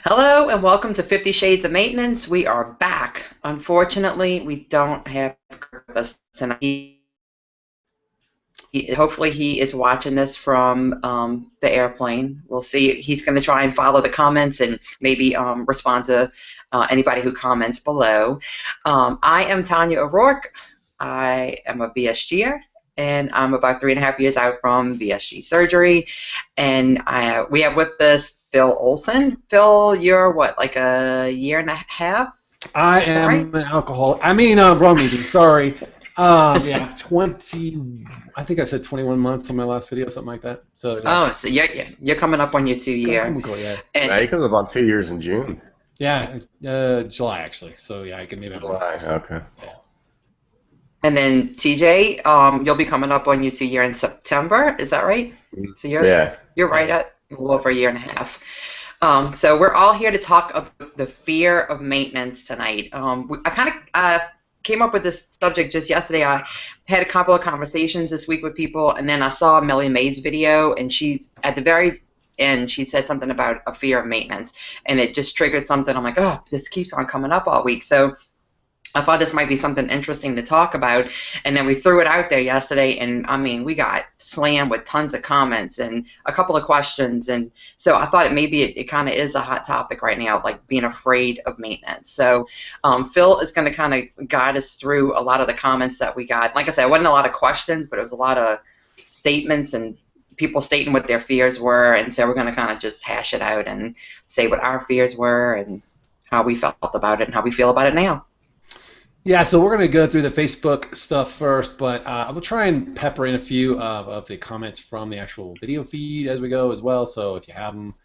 Hello and welcome to 50 Shades of Maintenance. We are back. Unfortunately, we don't have Kurt with us tonight. Hopefully he is watching this from the airplane. We'll see. He's going to try and follow the comments and maybe respond to anybody who comments below. I am Tanya O'Rourke. I am a VSGer, and I'm about 3.5 years out from VSG surgery. And we have with us Phil Olson. Phil, you're what, like a year and a half? I Is that am right? an alcoholic. Wrong meeting. Sorry. Yeah, 20. I think I said 21 months on my last video, something like that. So yeah. Oh, so you're coming up on your 2 year. Cool, yeah. Yeah, he comes about 2 years in June. Yeah, July actually. So yeah, I can maybe. July, okay. Yeah. And then TJ, you'll be coming up on your 2 year in September. Is that right? So you're right at a little over a year and a half. So we're all here to talk about the fear of maintenance tonight. I kind of came up with this subject just yesterday. I had a couple of conversations this week with people, and then I saw Melly May's video, and she's at the very end, she said something about a fear of maintenance, and it just triggered something. I'm like, oh, this keeps on coming up all week. So I thought this might be something interesting to talk about, and then we threw it out there yesterday, and I mean, we got slammed with tons of comments and a couple of questions, and so I thought maybe it kind of is a hot topic right now, like being afraid of maintenance. So Phil is going to kind of guide us through a lot of the comments that we got. Like I said, it wasn't a lot of questions, but it was a lot of statements and people stating what their fears were, and so we're going to kind of just hash it out and say what our fears were and how we felt about it and how we feel about it now. Yeah, so we're going to go through the Facebook stuff first, but I will try and pepper in a few of the comments from the actual video feed as we go as well. So if you have them,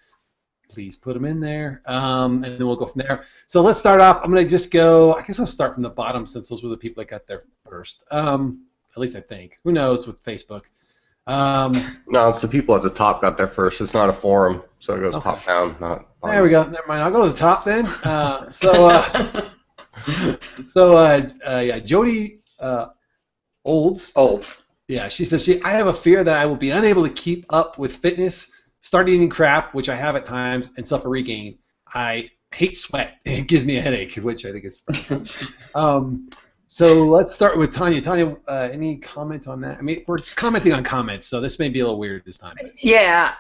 please put them in there, and then we'll go from there. So let's start off. I'm going to just go, I guess I'll start from the bottom since those were the people that got there first. At least I think. Who knows with Facebook? No, it's the people at the top got there first. It's not a forum, so it goes top down, not bottom. There we go. Never mind. I'll go to the top then. Yeah, Jody Olds. Yeah, she says I have a fear that I will be unable to keep up with fitness, start eating crap, which I have at times, and suffer regain. I hate sweat. It gives me a headache, which I think is funny. So let's start with Tanya. Tanya, any comment on that? I mean, we're just commenting on comments, so this may be a little weird this time. Yeah.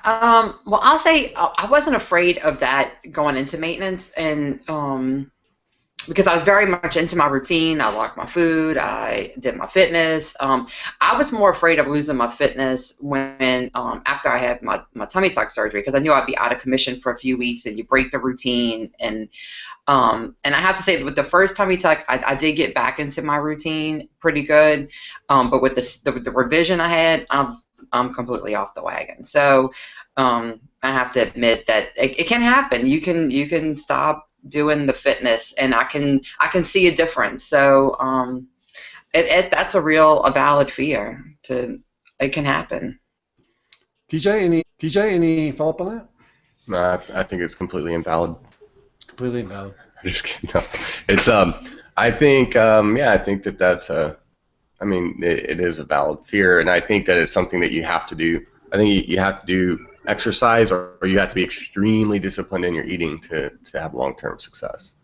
Well, I'll say I wasn't afraid of that going into maintenance, and because I was very much into my routine. I logged my food. I did my fitness. I was more afraid of losing my fitness when after I had my tummy tuck surgery, because I knew I'd be out of commission for a few weeks, and you break the routine. And I have to say, with the first tummy tuck, I did get back into my routine pretty good. But with the revision I had, I'm completely off the wagon. So I have to admit that it can happen. You can stop doing the fitness, and I can see a difference. So that's a valid fear. It can happen. TJ, any follow up on that? No, I think it's completely invalid. Completely invalid. Just kidding. No. It's I think I think that's I mean, it is a valid fear, and I think that it's something that you have to do. I think you have to do exercise, or you have to be extremely disciplined in your eating to have long-term success.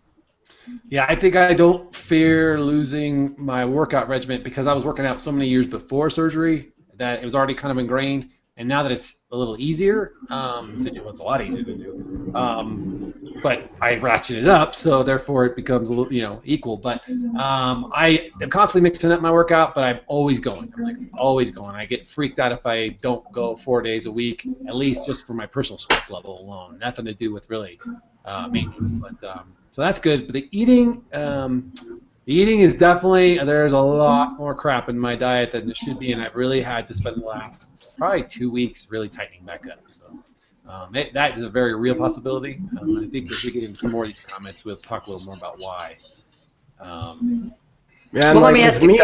Yeah, I think I don't fear losing my workout regimen because I was working out so many years before surgery that it was already kind of ingrained, and now that it's a little easier, it's a lot easier to do. But I ratchet it up, so therefore it becomes a little, equal. But I am constantly mixing up my workout, but I'm always going. Always going. I get freaked out if I don't go 4 days a week, at least just for my personal stress level alone. Nothing to do with really maintenance. But so that's good. But the eating is definitely, there's a lot more crap in my diet than there should be, and I've really had to spend the last probably 2 weeks really tightening back up. So that is a very real possibility. I think if we get into some more of these comments, we'll talk a little more about why. Yeah, well, let me ask you.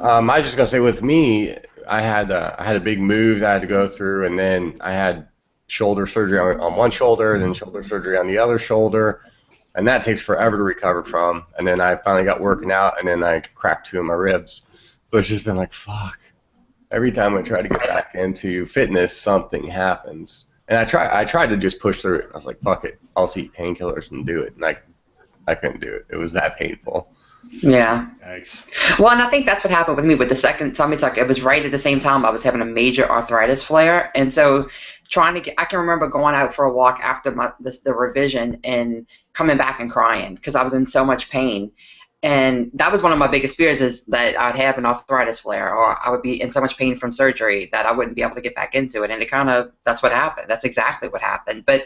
I was just gonna say, with me, I had a big move that I had to go through, and then I had shoulder surgery on one shoulder, and then shoulder surgery on the other shoulder, and that takes forever to recover from. And then I finally got working out, and then I cracked 2 of my ribs. So it's just been like, fuck. Every time I try to get back into fitness, something happens. And I tried to just push through it. I was like, fuck it, I'll just eat painkillers and do it. And I couldn't do it. It was that painful. Yeah. Yikes. Well, and I think that's what happened with me with the second tummy tuck. It was right at the same time I was having a major arthritis flare, and so I can remember going out for a walk after the revision and coming back and crying because I was in so much pain. And that was one of my biggest fears, is that I'd have an arthritis flare, or I would be in so much pain from surgery that I wouldn't be able to get back into it. And that's what happened. That's exactly what happened. But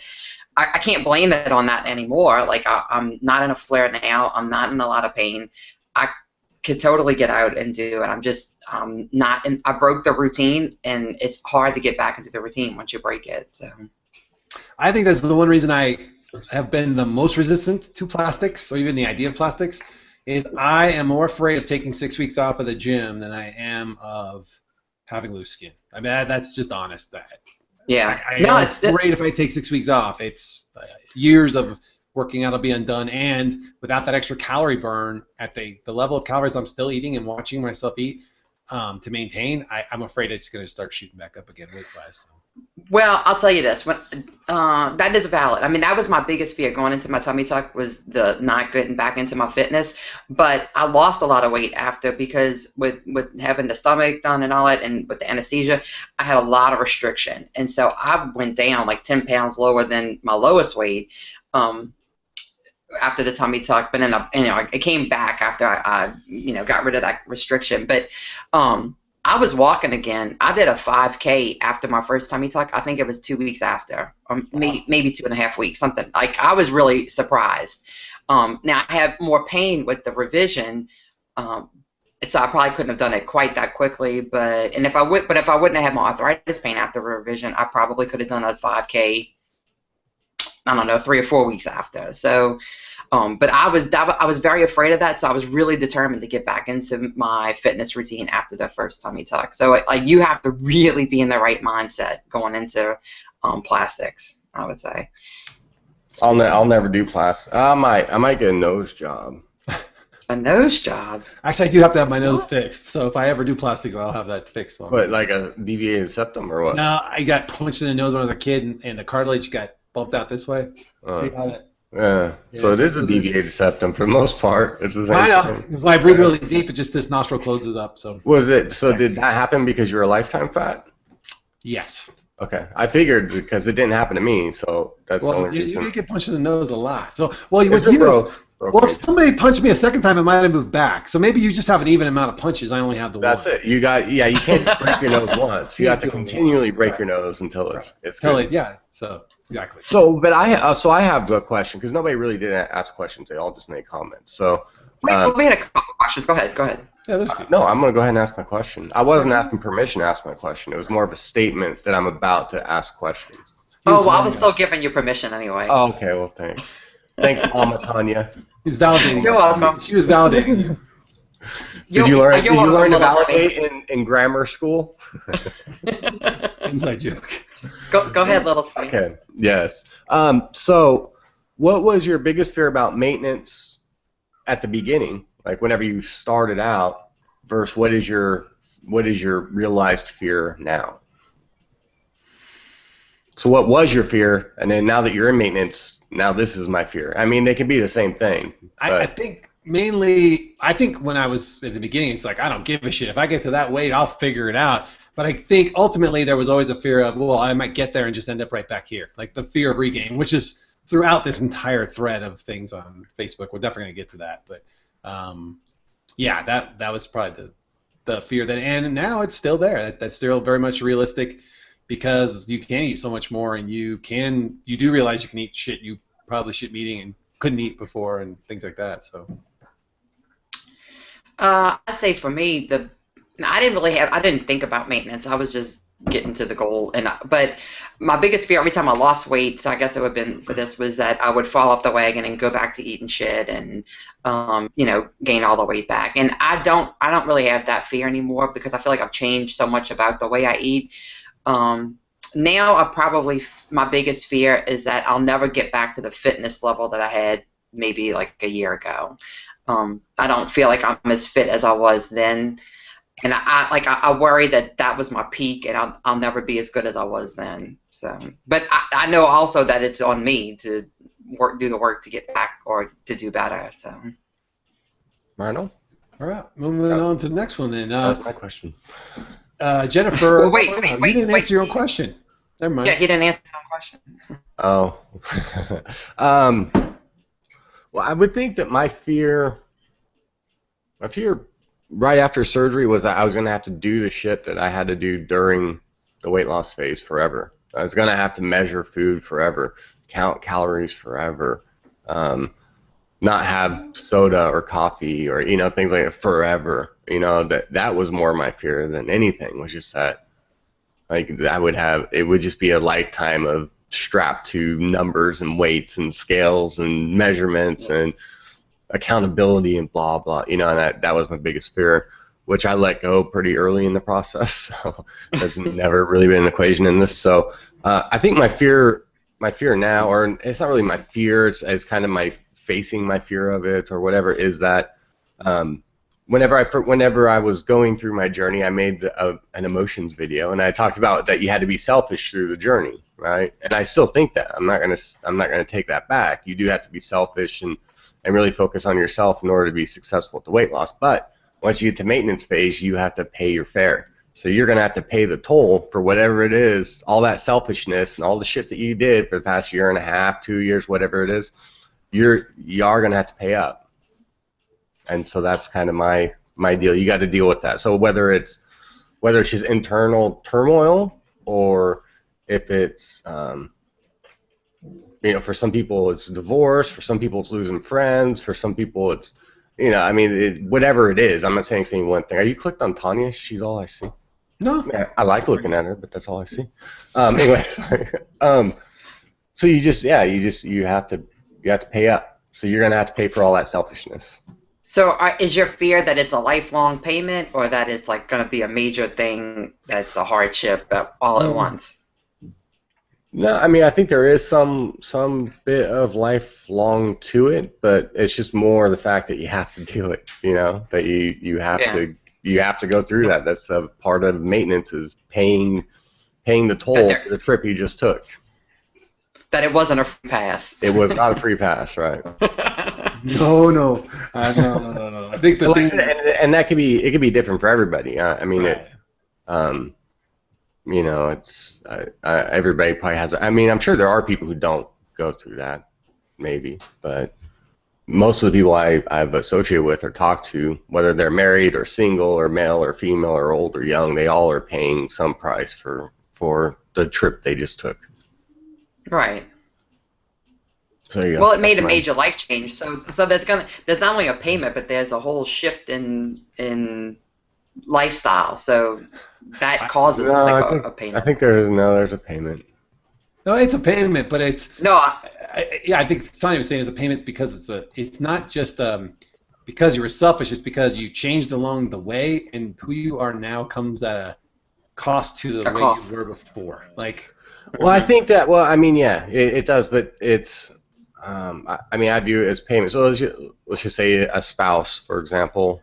I can't blame it on that anymore. Like, I'm not in a flare now. I'm not in a lot of pain. I could totally get out and do it. I broke the routine, and it's hard to get back into the routine once you break it. So I think that's the one reason I have been the most resistant to plastics, or even the idea of plastics, is I am more afraid of taking 6 weeks off of the gym than I am of having loose skin. I mean, that's just honest. Yeah. I'm afraid if I take 6 weeks off, it's years of working out will be undone, and without that extra calorie burn at the level of calories I'm still eating and watching myself eat to maintain, I'm afraid it's going to start shooting back up again weight-wise. So. Well, I'll tell you this. That is valid. I mean, that was my biggest fear going into my tummy tuck, was the not getting back into my fitness. But I lost a lot of weight after, because with having the stomach done and all that, and with the anesthesia, I had a lot of restriction. And so I went down like 10 pounds lower than my lowest weight after the tummy tuck. But then it came back after I got rid of that restriction. But I was walking again. I did a 5K after my first tummy tuck. I think it was 2 weeks after, or maybe 2.5 weeks, something. Like, I was really surprised. Now I have more pain with the revision, so I probably couldn't have done it quite that quickly. But if I wouldn't have had my arthritis pain after revision, I probably could have done a 5K. I don't know, 3 or 4 weeks after. So. But I was very afraid of that, so I was really determined to get back into my fitness routine after the first tummy tuck. So you have to really be in the right mindset going into plastics, I would say. I'll never do plastics. I might get a nose job. A nose job? Actually, I do have to have my nose fixed, so if I ever do plastics, I'll have that fixed. But like a deviated septum or what? No, I got punched in the nose when I was a kid, and the cartilage got bumped out this way. See how that? Yeah, so it is a deviated septum for the most part. It's the same I know. thing. Because when I breathe really deep, it just this nostril closes up. So did that happen because you were lifetime fat? Yes. Okay, I figured because it didn't happen to me, so that's the only reason. You get punched in the nose a lot. So if somebody punched me a second time, it might have moved back. So maybe you just have an even amount of punches. I only have the one. That's it. You can't break your nose once. You have to continually break your nose until it's good. Yeah. So. Exactly. So, but I have a question, because nobody really did ask questions. They all just made comments. So, we had a couple questions. Go ahead. Yeah, no, I'm going to go ahead and ask my question. I wasn't asking permission to ask my question. It was more of a statement that I'm about to ask questions. Oh, well, I was still giving you permission anyway. Oh, okay. Well, thanks. Thanks, Mama Tanya. He's validating. You're welcome. She was validating you. Did you learn to validate in grammar school? Inside joke. Go ahead, little Timmy. Okay. Yes. So, what was your biggest fear about maintenance at the beginning, like whenever you started out, versus what is your realized fear now? So, what was your fear, and then now that you're in maintenance, now this is my fear. I mean, they can be the same thing. I think mainly, when I was at the beginning, it's like, I don't give a shit. If I get to that weight, I'll figure it out. But I think ultimately there was always a fear of, well, I might get there and just end up right back here. Like the fear of regain, which is throughout this entire thread of things on Facebook. We're definitely going to get to that. But, yeah, that was probably the fear. And now it's still there. That's still very much realistic, because you can eat so much more, and you do realize you can eat shit you probably shouldn't be eating and couldn't eat before, and things like that. So. I'd say for me, I didn't think about maintenance. I was just getting to the goal. But my biggest fear every time I lost weight, so I guess it would have been for this, was that I would fall off the wagon and go back to eating shit and gain all the weight back. And I don't really have that fear anymore, because I feel like I've changed so much about the way I eat. Now my biggest fear is that I'll never get back to the fitness level that I had maybe like a year ago. I don't feel like I'm as fit as I was then. And I worry that was my peak, and I'll never be as good as I was then. So, but I know also that it's on me to do the work to get back or to do better. So, Arnold? All right, moving on to the next one then. That was my question. Jennifer, well, wait, you didn't answer your own question. Never mind. Yeah, he didn't answer my question. Oh. Well, I would think that my fear right after surgery was that I was going to have to do the shit that I had to do during the weight loss phase forever. I was going to have to measure food forever, count calories forever, not have soda or coffee or, things like that forever. That was more my fear than anything, was just that, like, it would just be a lifetime of strapped to numbers and weights and scales and measurements and accountability and blah blah, and that was my biggest fear, which I let go pretty early in the process. So that's never really been an equation in this. So I think my fear now, or it's not really my fear, it's kind of my facing my fear of it or whatever, is that whenever I was going through my journey, I made an emotions video, and I talked about that you had to be selfish through the journey, right? And I still think that I'm not gonna take that back. You do have to be selfish and really focus on yourself in order to be successful at the weight loss. But once you get to maintenance phase, you have to pay your fare. So you're going to have to pay the toll for whatever it is, all that selfishness and all the shit that you did for the past year and a half, 2 years, whatever it is, you are going to have to pay up. And so that's kind of my deal. You got to deal with that. So whether it's just internal turmoil, or if it's for some people it's divorce, for some people it's losing friends, for some people it's, whatever it is. I'm not saying one thing. Are you clicked on Tanya? She's all I see. No. Yeah, I like looking at her, but that's all I see. Anyway, so you have to pay up. So you're gonna have to pay for all that selfishness. So is your fear that it's a lifelong payment, or that it's like gonna be a major thing that's a hardship all at once? No, I think there is some bit of lifelong to it, but it's just more the fact that you have to do it. That you have to go through that. That's a part of maintenance, is paying the toll for the trip you just took. That it wasn't a free pass. It was not a free pass, right? No. No. I think and that could be different for everybody. Right. It's everybody probably has. I'm sure there are people who don't go through that, maybe, but most of the people I've associated with or talked to, whether they're married or single or male or female or old or young, they all are paying some price for the trip they just took. Right. So yeah. Well, it made a major life change. So there's not only a payment, but there's a whole shift in lifestyle. So that causes a payment. I think there's a payment. No, it's a payment, but it's no. I think Sonia was saying it's a payment because it's not just because you were selfish. It's because you changed along the way, and who you are now comes at a cost to the way you were before. Like, well, I think that. Well, yeah, it does, but it's. I view it as payment. So let's just say a spouse, for example.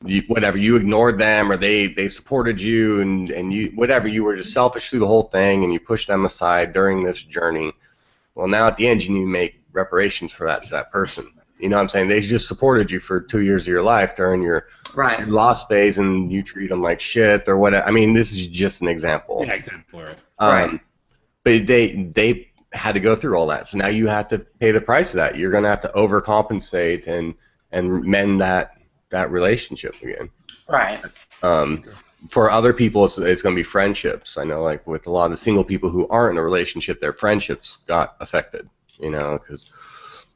You ignored them, or they supported you, and you were just selfish through the whole thing, and you pushed them aside during this journey. Well, now at the end, you need to make reparations for that to that person. You know what I'm saying? They just supported you for 2 years of your life during your loss phase, and you treat them like shit or whatever. This is just an example. Yeah, example. Right. But they had to go through all that, so now you have to pay the price of that. You're going to have to overcompensate and mend that relationship again. Right. For other people, it's going to be friendships. I know, like with a lot of the single people who aren't in a relationship, their friendships got affected. Because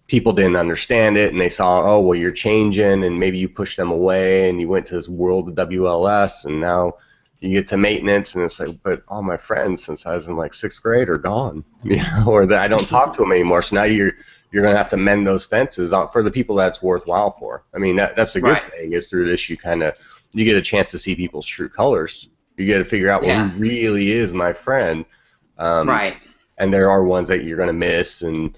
people didn't understand it, and they saw, oh, well, you're changing, and maybe you pushed them away, and you went to this world of WLS, and now you get to maintenance, and it's like, but all my friends since I was in like 6th grade are gone, or that I don't talk to them anymore. So now you're going to have to mend those fences for the people that's worthwhile for. That's a good thing, is through this you get a chance to see people's true colors. You get to figure out who really is my friend. Right. And there are ones that you're going to miss, and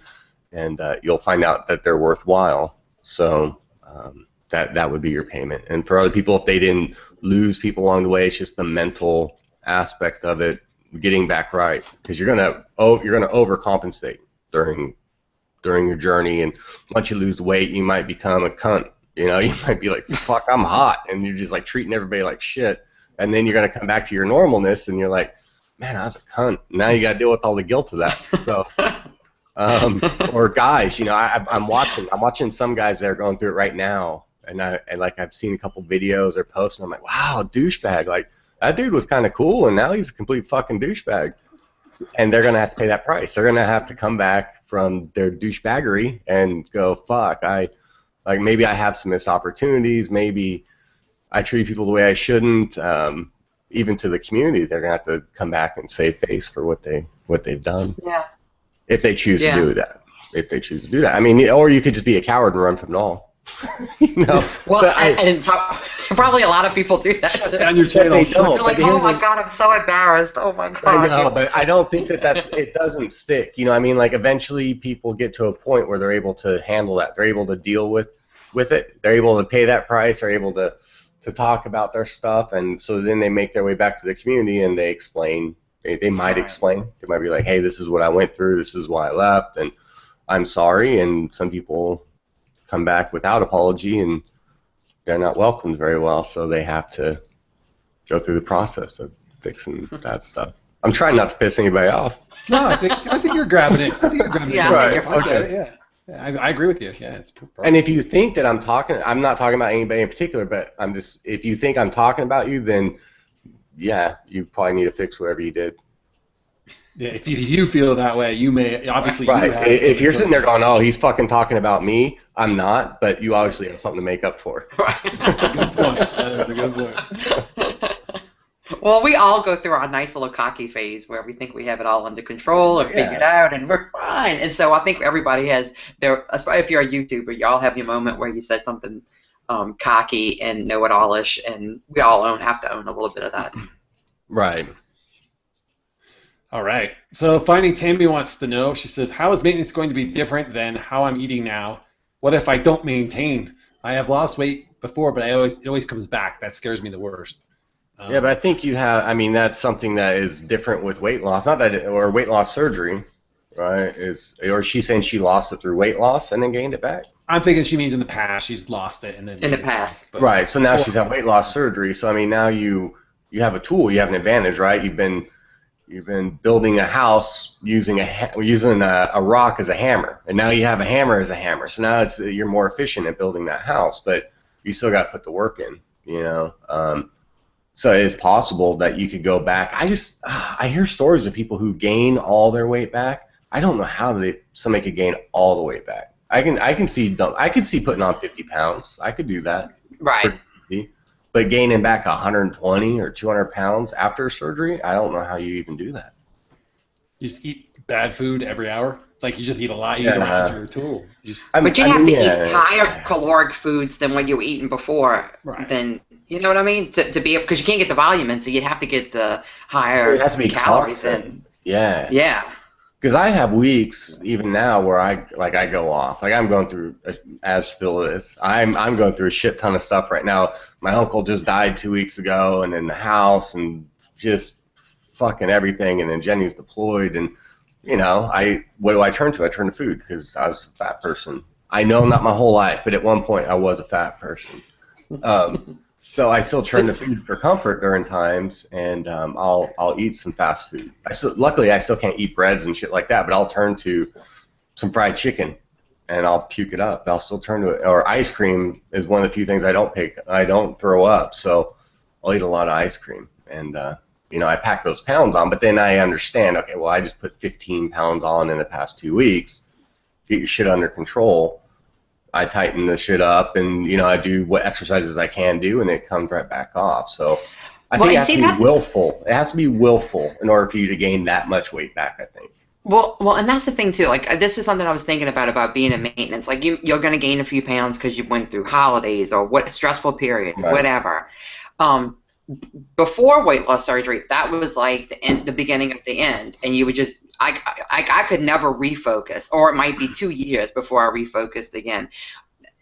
you'll find out that they're worthwhile. So that would be your payment. And for other people, if they didn't lose people along the way, it's just the mental aspect of it, getting back right, because you're gonna overcompensate during your journey, and once you lose weight, you might become a cunt. You know, you might be like, fuck, I'm hot, and you're just like treating everybody like shit, and then you're gonna come back to your normalness, and you're like, man, I was a cunt. Now you gotta deal with all the guilt of that. So. Or guys, you know, I'm watching some guys that are going through it right now, and I've seen a couple videos or posts, and I'm like, wow, douchebag, like that dude was kind of cool, and now he's a complete fucking douchebag, and they're gonna have to pay that price. They're gonna have to come back from their douchebaggery and go, fuck, maybe I have some missed opportunities, maybe I treat people the way I shouldn't. Even to the community, they're gonna have to come back and save face for what they've done. Yeah. If they choose to do that. If they choose to do that. I mean, or you could just be a coward and run from it all. You know? Well, and probably a lot of people do that too. On your channel. They don't. You're like, oh my God, I'm so embarrassed. Oh my God. I know, but I don't think it doesn't stick. You know, I mean, like eventually people get to a point where they're able to handle that. They're able to deal with it. They're able to pay that price. They're able to talk about their stuff, and so then they make their way back to the community and they explain. They might explain. They might be like, hey, this is what I went through. This is why I left, and I'm sorry. And some people come back without apology, and they're not welcomed very well, so they have to go through the process of fixing that stuff. I'm trying not to piss anybody off. No, I think you're grabbing it. I think you're grabbing Yeah, it. I think you're Okay. Yeah. I agree with you. Yeah, it's perfect. And if you think that I'm not talking about anybody in particular, but if you think I'm talking about you, then yeah, you probably need to fix whatever you did. Yeah, if you feel that way, you may obviously. Right. You have if you're sitting there going, "Oh, he's fucking talking about me," I'm not, but you obviously have something to make up for. That's a good point. That's a good point. Well, we all go through our nice little cocky phase where we think we have it all under control or figured out, and we're fine. And so I think everybody has if you're a YouTuber, you all have your moment where you said something cocky and know-it-all-ish, and we all have to own a little bit of that. Right. All right. So Finding Tammy wants to know, she says, how is maintenance going to be different than how I'm eating now? What if I don't maintain? I have lost weight before, but it always comes back. That scares me the worst. Yeah, but I think that's something that is different with weight loss. Not that, or weight loss surgery, right? Or is she saying she lost it through weight loss and then gained it back? I'm thinking she means in the past she's lost it and then in the past. Right. So now she's had weight loss surgery. So I mean, now you have a tool. You have an advantage, right? You've been building a house using a rock as a hammer, and now you have a hammer as a hammer. So now you're more efficient at building that house, but you still got to put the work in, you know. So it is possible that you could go back. I hear stories of people who gain all their weight back. I don't know how somebody could gain all the weight back. I could see putting on 50 pounds. I could do that. Right. But gaining back 120 or 200 pounds after surgery, I don't know how you even do that. You just eat bad food every hour? Like you just eat a lot, you don't have your tool. But you have to eat higher caloric foods than what you were eating before. Right. Then, you know what I mean? To be, because you can't get the volume in, so you'd have to get the higher calories in. Yeah. Yeah. Because I have weeks, even now, where I go off. Like I'm going through, as Phil is, I'm going through a shit ton of stuff right now. My uncle just died 2 weeks ago, and in the house, and just fucking everything. And then Jenny's deployed, and you know, what do I turn to? I turn to food because I was a fat person. I know not my whole life, but at one point I was a fat person. So I still turn to food for comfort during times, and I'll eat some fast food. Luckily, I still can't eat breads and shit like that, but I'll turn to some fried chicken, and I'll puke it up. I'll still turn to it. Or ice cream is one of the few things I don't throw up, so I'll eat a lot of ice cream. And you know, I pack those pounds on, but then I understand, okay, well, I just put 15 pounds on in the past 2 weeks. Get your shit under control. I tighten the shit up, and you know, I do what exercises I can do, and it comes right back off. So I think it has to be willful. It has to be willful in order for you to gain that much weight back, I think. Well, and that's the thing too. Like this is something I was thinking about being in maintenance. Like you're going to gain a few pounds because you went through holidays or what stressful period, right. Whatever. Before weight loss surgery, that was like the beginning of the end, and you would just I could never refocus, or it might be 2 years before I refocused again.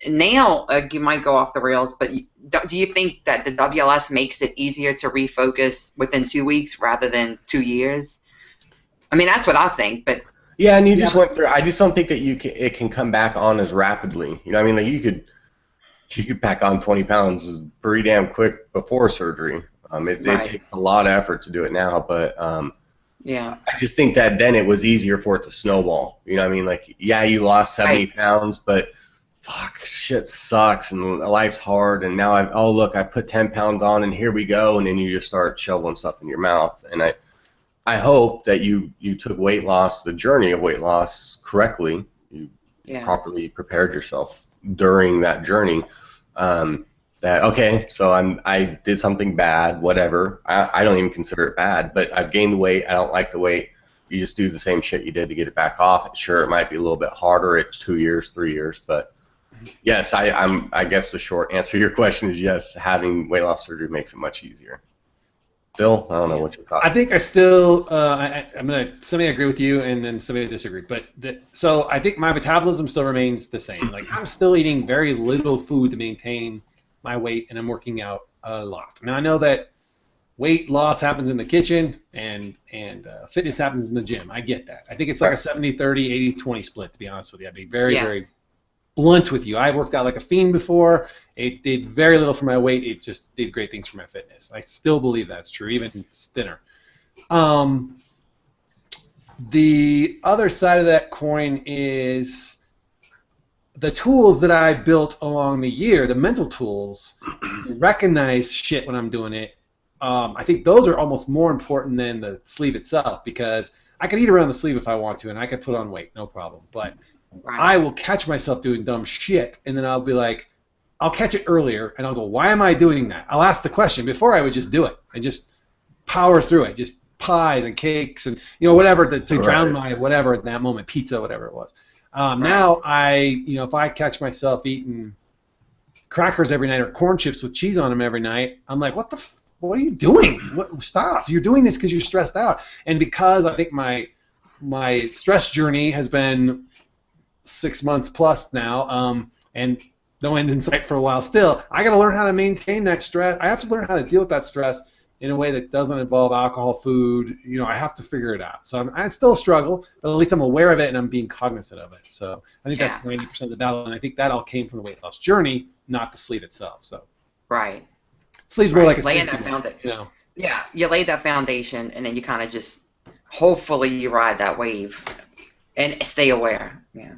now you might go off the rails, but do you think that the WLS makes it easier to refocus within 2 weeks rather than 2 years? I mean, that's what I think, but yeah, and you just went through. I just don't think that it can come back on as rapidly. You know, I mean, like you could pack on 20 pounds pretty damn quick before surgery. It takes a lot of effort to do it now, but yeah, I just think that then it was easier for it to snowball. You know what I mean? Like, yeah, you lost 70 pounds, but fuck, shit sucks, and life's hard, and now I've put 10 pounds on, and here we go, and then you just start shoveling stuff in your mouth. And I hope that you took weight loss, the journey of weight loss, correctly. You properly prepared yourself during that journey. That okay, so I did something bad, whatever. I don't even consider it bad, but I've gained the weight. I don't like the weight. You just do the same shit you did to get it back off. Sure, it might be a little bit harder at 2 years, 3 years, but yes, I guess the short answer to your question is yes. Having weight loss surgery makes it much easier. Phil, I don't know what your thoughts. I think I still I'm gonna semi-agree with you and then semi-disagree. But so I think my metabolism still remains the same. Like I'm still eating very little food to maintain my weight, and I'm working out a lot. Now I know that weight loss happens in the kitchen and fitness happens in the gym. I get that. I think it's like a 70-30, 80-20 split, to be honest with you. I'd be very blunt with you. I worked out like a fiend before. It did very little for my weight. It just did great things for my fitness. I still believe that's true, even thinner. The other side of that coin is the tools that I built along the year, the mental tools, recognize shit when I'm doing it. I think those are almost more important than the sleeve itself, because I could eat around the sleeve if I want to, and I could put on weight, no problem. But I will catch myself doing dumb shit, and then I'll be like, I'll catch it earlier, and I'll go, why am I doing that? I'll ask the question. Before I would just do it and just power through it, just pies and cakes and whatever to drown my whatever at that moment, pizza, whatever it was. Now if I catch myself eating crackers every night or corn chips with cheese on them every night, I'm like, what are you doing? Stop! You're doing this because you're stressed out, and because I think my stress journey has been 6 months plus now, and no end in sight for a while still. I got to learn how to maintain that stress. I have to learn how to deal with that stress in a way that doesn't involve alcohol, food. I have to figure it out. So I still struggle, but at least I'm aware of it and I'm being cognizant of it. So I think that's 90% of the battle, and I think that all came from the weight loss journey, not the sleeve itself. So sleeve's more like a laying that foundation. Yeah, you lay that foundation, and then you kind of just hopefully you ride that wave and stay aware. Yeah.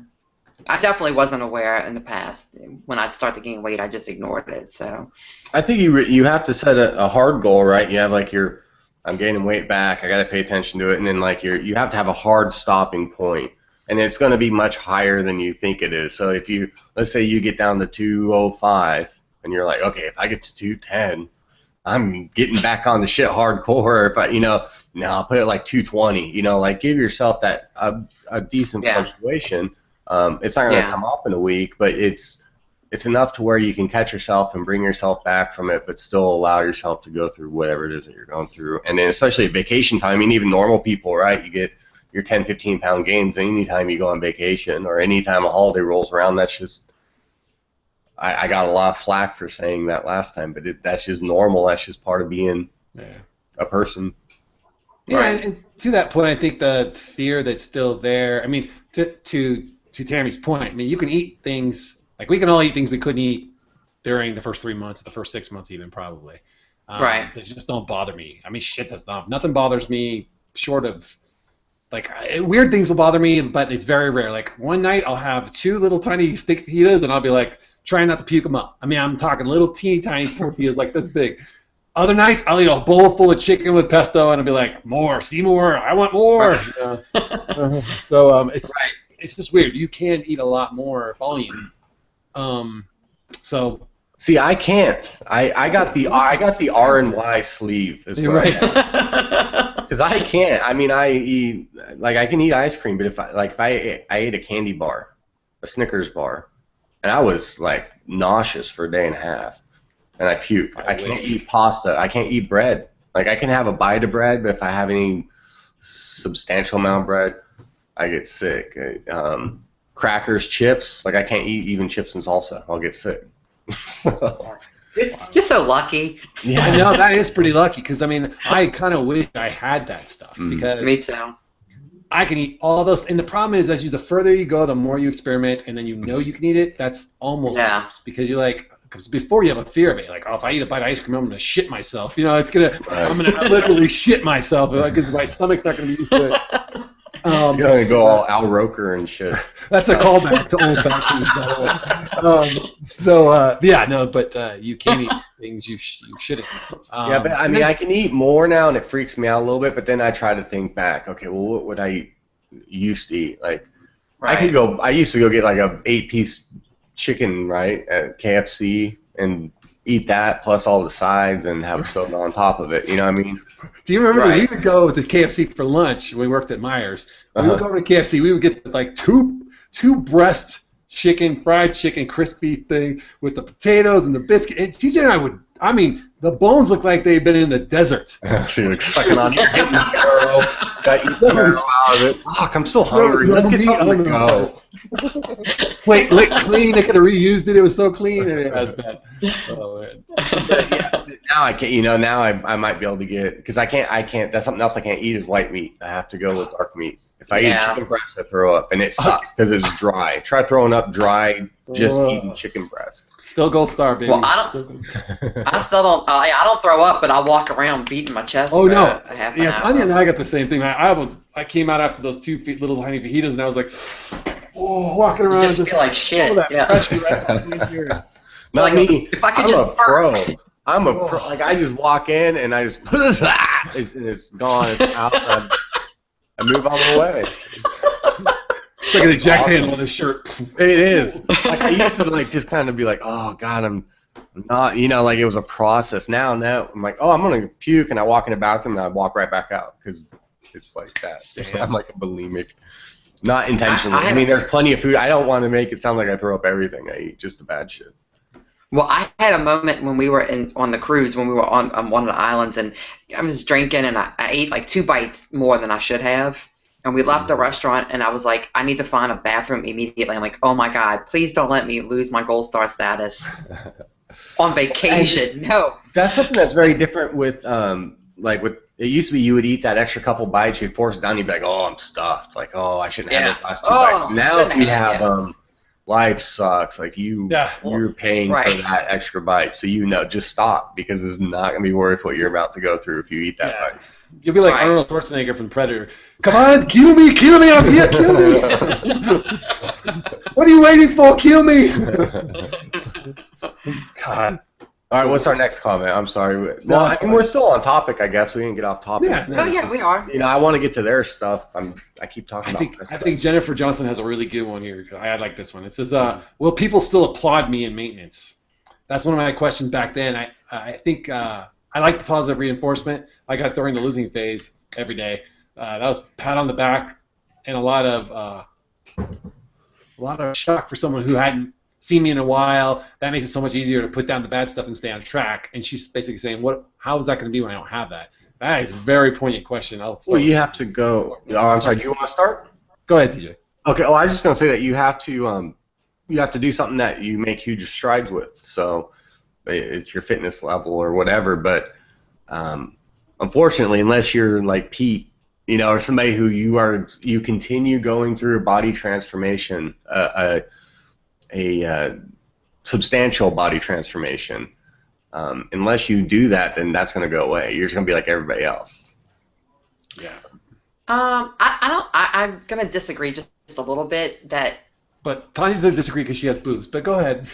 I definitely wasn't aware in the past. When I'd start to gain weight, I just ignored it. So I think you have to set a hard goal, right? You have like I'm gaining weight back. I got to pay attention to it, and then like you have to have a hard stopping point, and it's going to be much higher than you think it is. So if let's say you get down to 205, and you're like, okay, if I get to 210, I'm getting back on the shit hardcore. But no, I'll put it like 220. Like give yourself that a decent punctuation. It's not going to come up in a week, but it's enough to where you can catch yourself and bring yourself back from it, but still allow yourself to go through whatever it is that you're going through. And then especially at vacation time, I mean, even normal people, right? You get your 10, 15 pound gains anytime you go on vacation or anytime a holiday rolls around. That's just, I got a lot of flack for saying that last time, but that's just normal. That's just part of being a person. Yeah, and to that point, I think the fear that's still there, I mean, to Tammy's point, I mean, you can eat things, like we can all eat things we couldn't eat during the first 3 months, the first 6 months even, probably. They just don't bother me. I mean, shit does not. Nothing bothers me short of, like, weird things will bother me, but it's very rare. Like, one night I'll have 2 little tiny stick fajitas, and I'll be like, trying not to puke them up. I mean, I'm talking little teeny tiny tortillas like this big. Other nights, I'll eat a bowl full of chicken with pesto, and I'll be like, more, see more, I want more. So it's just weird. You can eat a lot more volume. So see, I can't. I got the R and Y sleeve as well. Because I can't. I mean, I can eat ice cream, but if I ate a candy bar, a Snickers bar, and I was like nauseous for a day and a half, and I puke. I can't eat pasta. I can't eat bread. Like I can have a bite of bread, but if I have any substantial amount of bread, I get sick. crackers, chips. Like I can't eat even chips and salsa. I'll get sick. You're so lucky. Yeah, I know that is pretty lucky because I mean I kind of wish I had that stuff because me too. I can eat all those, and the problem is the further you go, the more you experiment, and then you can eat it. That's almost worse because you're like, because before you have a fear of it, like, oh, if I eat a bite of ice cream, I'm gonna shit myself. You know, I'm gonna literally shit myself because my stomach's not gonna be used to it. You're gonna go all Al Roker and shit. That's a callback to old factories, by the way. But you can't eat things you shouldn't. Yeah, but I mean, I can eat more now, and it freaks me out a little bit. But then I try to think back. Okay, well, what would I used to eat? Like, I used to go get like a 8-piece chicken, right, at KFC, and eat that plus all the sides and have soda on top of it. You know what I mean? Do you remember that we would go to KFC for lunch when we worked at Myers? We would go to KFC. We would get like two breast chicken, fried chicken, crispy thing with the potatoes and the biscuit. And TJ and I would, I mean, the bones look like they've been in the desert. So you're like sucking on it, getting the marrow, got you the marrow out of it. Fuck, I'm so hungry. Let's get something to go. Wait, lick clean. They could have reused it. It was so clean. It was bad. Oh, man. Now I can't. You know, now I might be able to get, because I can't. That's something else I can't eat is white meat. I have to go with dark meat. If I eat chicken breast, I throw up, and it sucks because it's dry. Try throwing up dry, just eating chicken breast. Still gold star, baby. Well, I still don't. I don't throw up, but I walk around beating my chest. Oh no! Yeah, Tanya and I got the same thing. I came out after those little tiny fajitas, and I was like, oh, walking around. You just feel like shit. Yeah. Not me. If I could I'm just a pro. I'm a pro. Like I just walk in and I just it's gone. It's out. I move on my way. It's like an eject handle on his shirt. It is. Like I used to like just kind of be like, oh God, I'm not, you know, like it was a process. Now I'm like, oh, I'm gonna puke, and I walk in the bathroom and I walk right back out because it's like that. Damn. I'm like a bulimic. Not intentionally. I mean, there's plenty of food. I don't want to make it sound like I throw up everything I eat, just the bad shit. Well, I had a moment when we were on the cruise, when we were on one of the islands, and I was drinking, and I ate like 2 bites more than I should have. And we left the restaurant, and I was like, I need to find a bathroom immediately. I'm like, oh my God, please don't let me lose my gold star status on vacation. No. That's something that's very different with, like with, it used to be you would eat that extra couple bites, you'd force it down, you'd be like, oh, I'm stuffed. Like, oh, I shouldn't have those last 2 bites. Now you have, life sucks. Like you're paying for that extra bite, so you know, just stop because it's not gonna be worth what you're about to go through if you eat that bite. You'll be like Arnold Schwarzenegger from Predator. Come on, kill me, I'm here, kill me. What are you waiting for? Kill me. God. All right, what's our next comment? I'm sorry. Well, I mean, we're still on topic, I guess. We didn't get off topic. Yeah, we are. You know, I want to get to their stuff. I keep talking about this. I think Jennifer Johnson has a really good one here. I like this one. It says, will people still applaud me in maintenance? That's one of my questions back then. I think I like the positive reinforcement I got during the losing phase every day. That was pat on the back and a lot of shock for someone who hadn't seen me in a while. That makes it so much easier to put down the bad stuff and stay on track. And she's basically saying, how is that going to be when I don't have that? That is a very poignant question. Well, you have to go. Oh, I'm sorry. Do you want to start? Go ahead, TJ. Okay. Well, I was just going to say that you have to do something that you make huge strides with. So it's your fitness level or whatever. But unfortunately, unless you're like Pete, you know, or somebody who you continue going through a body transformation, a substantial body transformation. Unless you do that, then that's going to go away. You're just going to be like everybody else. Yeah. I'm going to disagree just a little bit that. But Tanya's going to disagree because she has boobs. But go ahead.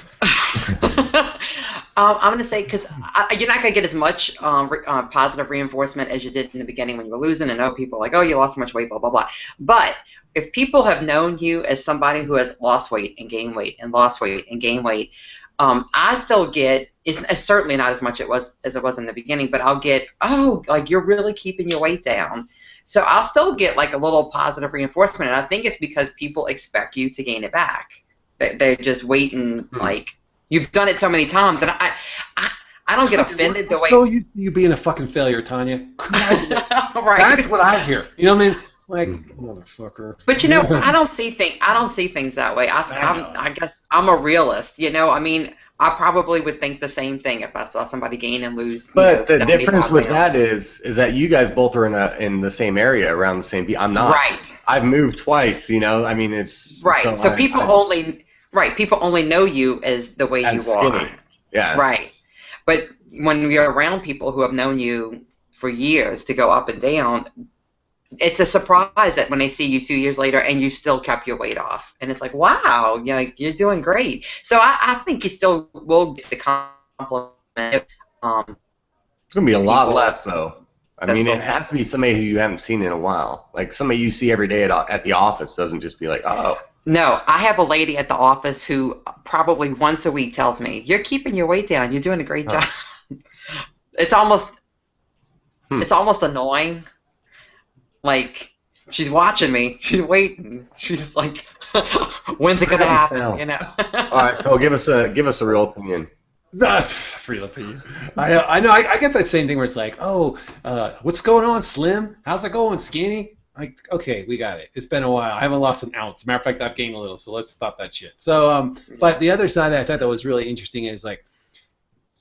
I'm going to say because you're not going to get as much positive reinforcement as you did in the beginning when you were losing. And people are like, oh, you lost so much weight, blah, blah, blah. But if people have known you as somebody who has lost weight and gained weight and lost weight and gained weight, I still get, it's certainly not as much as it was in the beginning, but I'll get, oh, like you're really keeping your weight down. So I'll still get like a little positive reinforcement. And I think it's because people expect you to gain it back. They're just waiting, like, you've done it so many times. And I don't get offended the way. So you being a fucking failure, Tanya. Right. That's what I hear. You know what I mean? Like, motherfucker. But you know, I don't see things that way. I guess I'm a realist. You know, I mean, I probably would think the same thing if I saw somebody gain and lose. But the difference with that is that you guys both are in the same area around the same people. I'm not. Right. I've moved twice. You know, I mean, it's right. So people only know you as the way you skinny. are. Yeah. Right. But when you're around people who have known you for years to go up and down, it's a surprise that when they see you 2 years later and you still kept your weight off. And it's like, wow, you're doing great. So I think you still will get the compliment. It's going to be a lot less, though. I mean, it has to be somebody who you haven't seen in a while. Like somebody you see every day at the office doesn't just be like, oh. No, I have a lady at the office who probably once a week tells me, you're keeping your weight down. You're doing a great job. It's almost annoying. Like, she's watching me. She's waiting. She's like, when's it gonna happen? You know. All right, Phil, give us a real opinion. Real opinion. I know. I get that same thing where it's like, oh, what's going on, Slim? How's it going, Skinny? Like, okay, we got it. It's been a while. I haven't lost an ounce. Matter of fact, I've gained a little. So let's stop that shit. So, but the other side that I thought that was really interesting is like,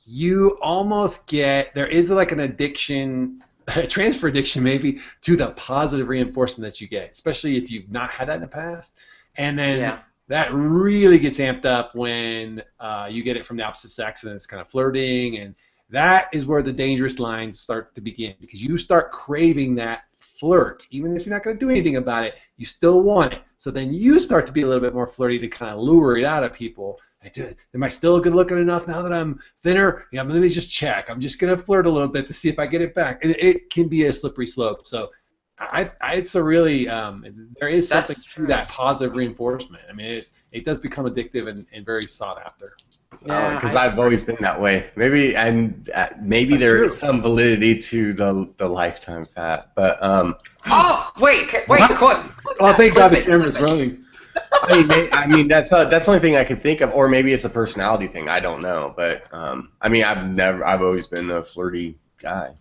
you almost there is like an addiction. A transfer addiction maybe to the positive reinforcement that you get, especially if you've not had that in the past. And then that really gets amped up when you get it from the opposite sex and it's kind of flirting, and that is where the dangerous lines start to begin, because you start craving that flirt. Even if you're not going to do anything about it, you still want it. So then you start to be a little bit more flirty to kind of lure it out of people. Am I still good looking enough now that I'm thinner? Yeah, let me just check. I'm just gonna flirt a little bit to see if I get it back. And it can be a slippery slope. So, it's a really there is something to that positive reinforcement. I mean, it does become addictive and very sought after. Because I've always been that way. Maybe there is some validity to the lifetime fat, but Oh wait, oh, thank God the camera's running. I mean that's the only thing I could think of, or maybe it's a personality thing. I don't know, but I mean I've always been a flirty guy,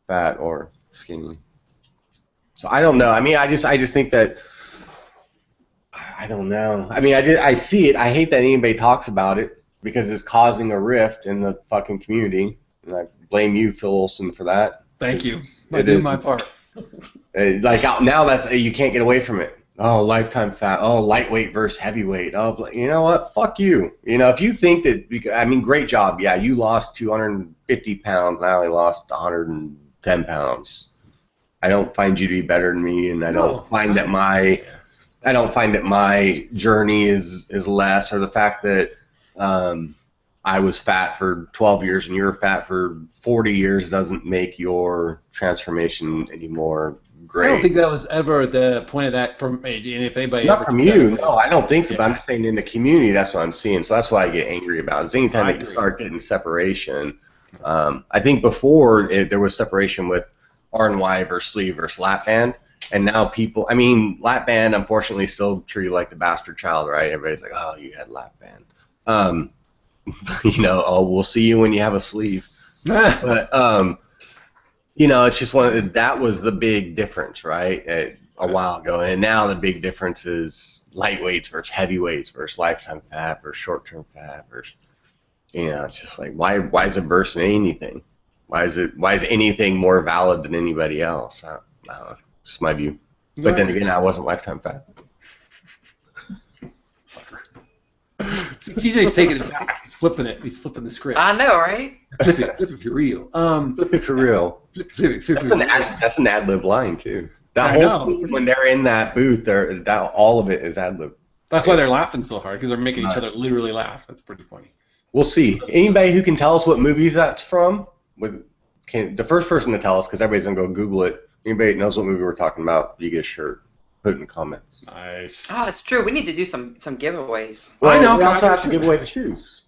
fat or skinny. So I don't know. I mean I just think that I don't know. I mean I see it. I hate that anybody talks about it because it's causing a rift in the fucking community, and I blame you, Phil Olson, for that. Thank you. I do my part. Like now you can't get away from it. Oh, lifetime fat. Oh, lightweight versus heavyweight. Oh, you know what? Fuck you. You know, if you think that, I mean, great job. Yeah, you lost 250 pounds. I only lost 110 pounds. I don't find you to be better than me, and I don't find that my journey is less, or the fact that I was fat for 12 years and you're fat for 40 years doesn't make your transformation any more great. I don't think that was ever the point of that from me. And if anybody not from you, no, I don't think so. But I'm just saying in the community, that's what I'm seeing. So that's why I get angry about it. Is anytime that you start getting separation. I think before there was separation with RNY versus sleeve versus lap band, and now people. I mean, lap band unfortunately still treat you like the bastard child, right? Everybody's like, oh, you had lap band. You know, oh, we'll see you when you have a sleeve. But you know, it's just that was the big difference, right? A while ago, and now the big difference is lightweights versus heavyweights versus lifetime fat versus short-term fat versus, you know, it's just like why is it versus anything? Why is anything more valid than anybody else? I don't know. It's just my view. But then again, I wasn't lifetime fat. TJ's taking it back. He's flipping it. He's flipping the script. I know, right? Flip it for real. Flip it for real. That's an ad lib line too. That whole scene, when they're in that booth, all of it is ad lib. That's why they're laughing so hard, because they're making each other literally laugh. That's pretty funny. We'll see. Anybody who can tell us what movies that's from, the first person to tell us, because everybody's gonna go Google it. Anybody that knows what movie we're talking about, you get a shirt. Put it in the comments. Nice. Oh, that's true. We need to do some giveaways. Well, I know. We also have to give away the shoes.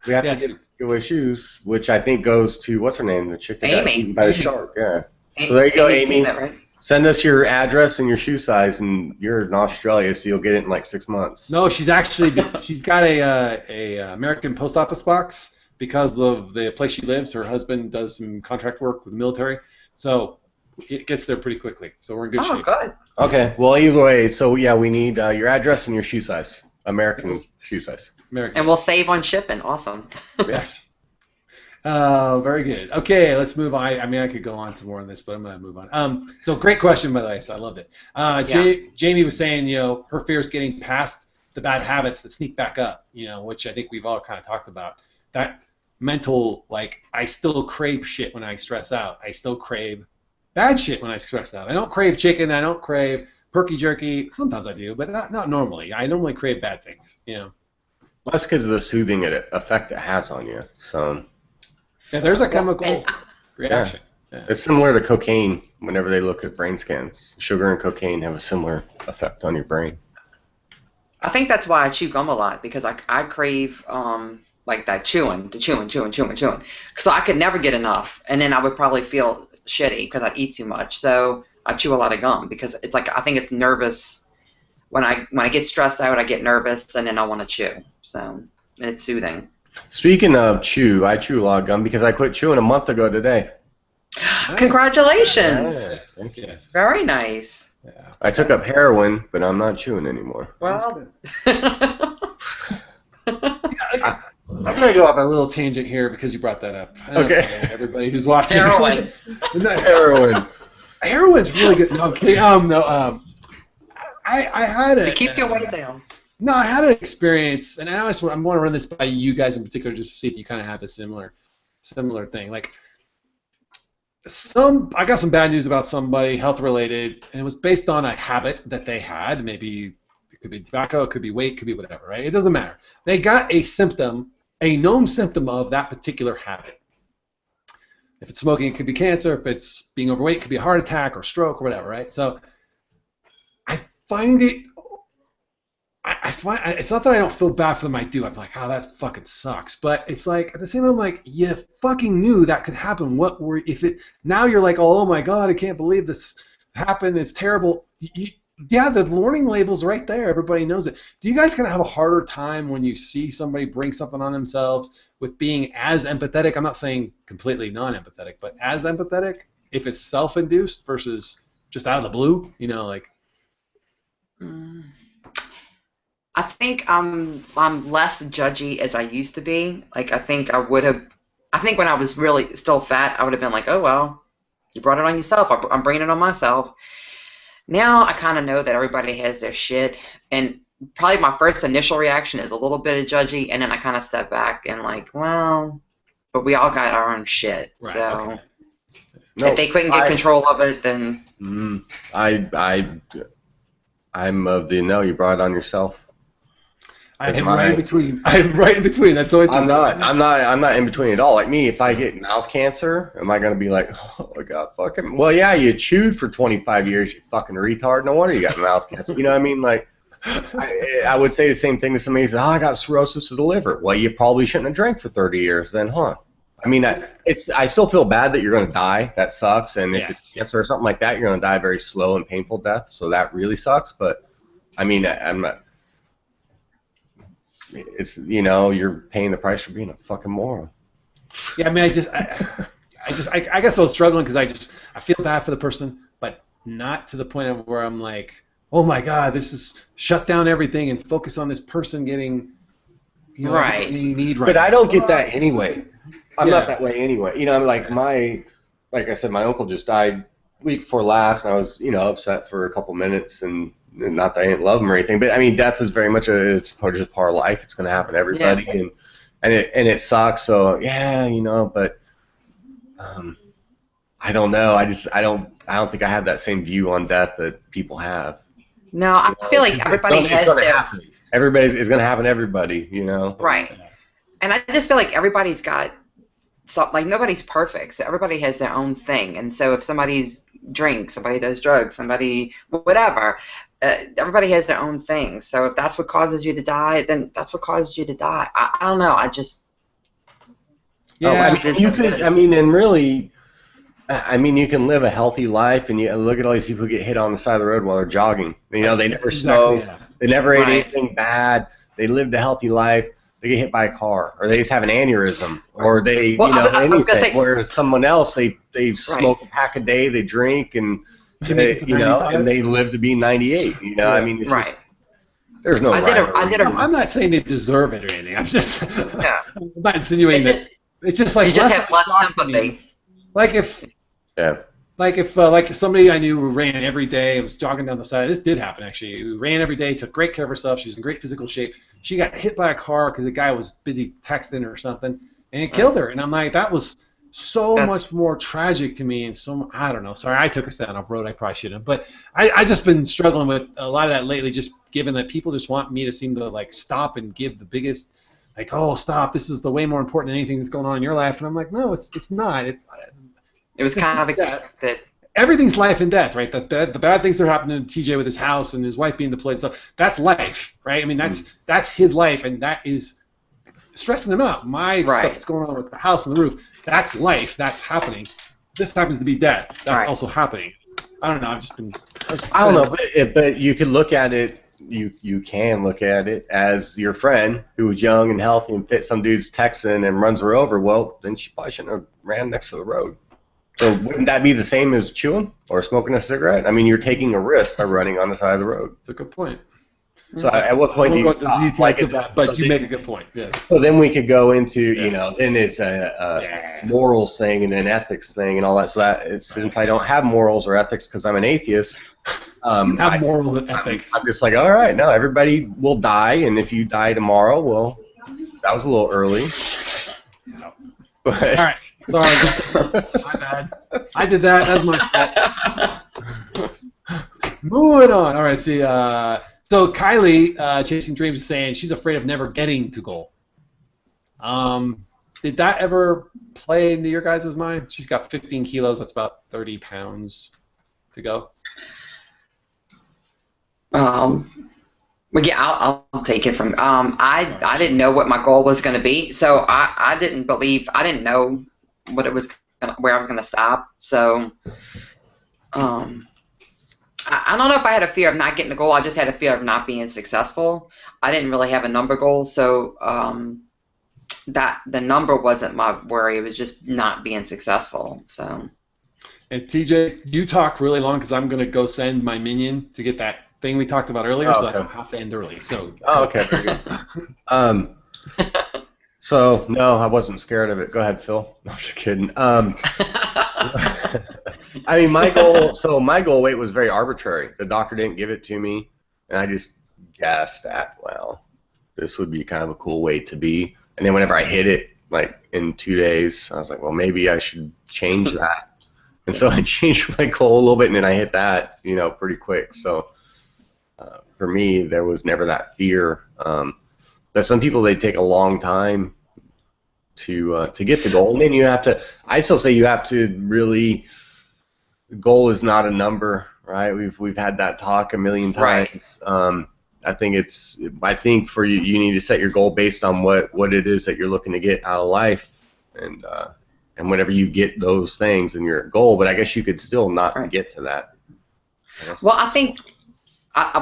We have to give away shoes, which I think goes to, what's her name? The chick that got eaten by the shark. Yeah. So there you go, Amy. Right? Send us your address and your shoe size, and you're in Australia, so you'll get it in like 6 months. No, she's got a American post office box because of the place she lives. Her husband does some contract work with the military, so it gets there pretty quickly. So we're in good shape. Oh, good. Okay. Well, either way, so yeah, we need your address and your shoe size, American shoe size. And we'll save on shipping. Awesome. Yes. Very good. Okay, let's move on. I mean, I could go on to more on this, but I'm going to move on. So great question, by the way. So I loved it. Jamie was saying, her fear is getting past the bad habits that sneak back up, which I think we've all kind of talked about. That mental, like, I still crave shit when I stress out. I still crave bad shit when I stress out. I don't crave chicken. I don't crave perky jerky. Sometimes I do, but not normally. I normally crave bad things, Well, that's because of the soothing effect it has on you. So. Yeah, there's a chemical reaction. Yeah. It's similar to cocaine whenever they look at brain scans. Sugar and cocaine have a similar effect on your brain. I think that's why I chew gum a lot, because I crave like that chewing. So I could never get enough, and then I would probably feel shitty because I'd eat too much. So I chew a lot of gum because it's like, I think it's nervous. When I get stressed out, I get nervous, and then I want to chew. So it's soothing. Speaking of chew, I chew a lot of gum because I quit chewing a month ago today. Nice. Congratulations! Yeah, thank you. Very nice. Yeah. I took up heroin, but I'm not chewing anymore. Well, I'm going to go off on a little tangent here because you brought that up. Okay. Everybody who's watching. Heroin. Heroin. Heroin's really good. No, I'm kidding. I had to keep your weight down. No, I had an experience, and I'm going to run this by you guys in particular just to see if you kind of have a similar thing. Like, I got some bad news about somebody, health related, and it was based on a habit that they had. Maybe it could be tobacco, it could be weight, it could be whatever, right? It doesn't matter. They got a symptom, a known symptom of that particular habit. If it's smoking, it could be cancer. If it's being overweight, it could be a heart attack or stroke or whatever, right? So I find it. It's not that I don't feel bad for them. I do. I'm like, oh, that fucking sucks. But it's like at the same time, I'm like, you fucking knew that could happen. Now you're like, oh my god, I can't believe this happened. It's terrible. Yeah, the warning label's right there. Everybody knows it. Do you guys kind of have a harder time when you see somebody bring something on themselves with being as empathetic? I'm not saying completely non-empathetic, but as empathetic if it's self-induced versus just out of the blue. Like. I think I'm less judgy as I used to be. Like, I think when I was really still fat, I would have been like, oh, well, you brought it on yourself. I'm bringing it on myself. Now I kind of know that everybody has their shit, and probably my first initial reaction is a little bit of judgy, and then I kind of step back and like, well, but we all got our own shit. Right, so okay. If they couldn't get control of it, then... I'm of the no, you brought it on yourself. I'm right in between. That's so interesting. I'm not in between at all. Like me, if I get mouth cancer, am I gonna be like, oh my god, fucking? Well, yeah, you chewed for 25 years, you fucking retard. No wonder you got mouth cancer. You know what I mean? Like, I would say the same thing to somebody who says, oh, I got cirrhosis of the liver. Well, you probably shouldn't have drank for 30 years then, huh? I mean, I still feel bad that you're gonna die. That sucks. And if it's cancer or something like that, you're gonna die a very slow and painful death. So that really sucks. But I mean, I'm not. It's you're paying the price for being a fucking moron. Yeah, I mean, I guess I was struggling because I feel bad for the person, but not to the point of where I'm like, oh my god, this is shut down everything and focus on this person getting right. What you need right. But I don't get that anyway. I'm not that way anyway. Like I said, my uncle just died week before last, and I was upset for a couple minutes and. Not that I didn't love him or anything, but I mean, death is very much it's just part of life. It's going to happen to everybody, and it sucks. So but I don't know. I don't think I have that same view on death that people have. No, I feel like everybody has their. Everybody's is going to happen to everybody, Right, and I just feel like everybody's got. So, like, nobody's perfect, so everybody has their own thing. And so if somebody's drinks, somebody does drugs, somebody whatever, everybody has their own thing. So if that's what causes you to die, then that's what causes you to die. I don't know. I just... Yeah, you could, and really, you can live a healthy life, and you look at all these people who get hit on the side of the road while they're jogging. They never smoked. They never ate anything bad. They lived a healthy life. they get hit by a car, or they just have an aneurysm, or they, I was gonna say, whereas someone else, they smoke a pack a day, they drink, and they, and they live to be 98. I mean, it's just, there's no I'm not saying they deserve it or anything. I'm just, I'm not insinuating that. It's just like you just have less sympathy. Like if somebody I knew who ran every day, was jogging down the side. This did happen actually. Who ran every day, took great care of herself. She was in great physical shape. She got hit by a car because the guy was busy texting or something, and it killed her. And I'm like, that was much more tragic to me. And I don't know. Sorry, I took us down a road I probably shouldn't have. But I just been struggling with a lot of that lately. Just given that people just want me to seem to like stop and give the biggest. Like, oh, stop! This is the way more important than anything that's going on in your life, and I'm like, no, it's not. It was kind of expected. Everything's life and death, right? The bad things that are happening to TJ with his house and his wife being deployed and stuff. That's life, right? I mean, that's his life, and that is stressing him out. My stuff that's going on with the house and the roof. That's life. That's happening. This happens to be death. That's also happening. I don't know. I've just been. I don't know, but you could look at it. You can look at it as your friend who was young and healthy and fit. Some dude's texting and runs her over. Well, then she probably shouldn't have ran next to the road. So wouldn't that be the same as chewing or smoking a cigarette? I mean, you're taking a risk by running on the side of the road. That's a good point. So at what point do you stop? But you make a good point. Yeah. So then we could go into, then it's a morals thing and an ethics thing and all that. So since I don't have morals or ethics because I'm an atheist, have morals and ethics. I'm just like, all right, no, everybody will die, and if you die tomorrow, well, that was a little early. But, all right, sorry, my bad. I did that. That's my fault. Moving on. All right, see. So Kylie, Chasing Dreams, is saying she's afraid of never getting to goal. Did that ever play into your guys' mind? She's got 15 kilos. That's about 30 pounds to go. Well, yeah, I'll take it from. I didn't know what my goal was going to be, so I didn't know what it was, where I was going to stop. So, I don't know if I had a fear of not getting the goal. I just had a fear of not being successful. I didn't really have a number goal, so that the number wasn't my worry. It was just not being successful. So. And TJ, you talk really long because I'm going to go send my minion to get that thing we talked about earlier, so I don't have to end early. So. Oh, okay, very good. So no, I wasn't scared of it. Go ahead, Phil. No, I'm just kidding. I mean, my goal weight was very arbitrary. The doctor didn't give it to me, and I just guessed that, well, this would be kind of a cool weight to be. And then whenever I hit it, like in 2 days, I was like, well, maybe I should change that. And so I changed my goal a little bit, and then I hit that, pretty quick. So for me, there was never that fear. But some people, they take a long time to get the goal, and then you have to. I still say you have to really. The goal is not a number, right? We've had that talk a million times. Right. I think for you, you need to set your goal based on what it is that you're looking to get out of life, and whenever you get those things, then you're at goal. But I guess you could still not get to that. Well, I think.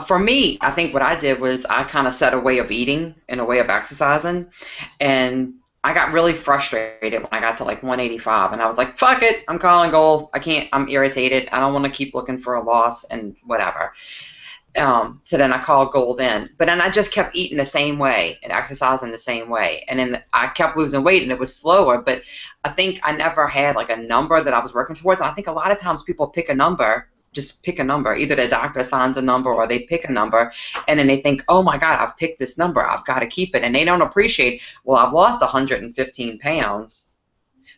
For me, I think what I did was I kind of set a way of eating and a way of exercising, and I got really frustrated when I got to like 185, and I was like, fuck it, I'm calling goal. I can't, I'm irritated. I don't want to keep looking for a loss and whatever. So then I called goal then. But then I just kept eating the same way and exercising the same way. And then I kept losing weight, and it was slower, but I think I never had like a number that I was working towards. And I think a lot of times people pick a number. Just pick a number. Either the doctor assigns a number or they pick a number, and then they think, oh my God, I've picked this number. I've got to keep it. And they don't appreciate, well, I've lost 115 pounds,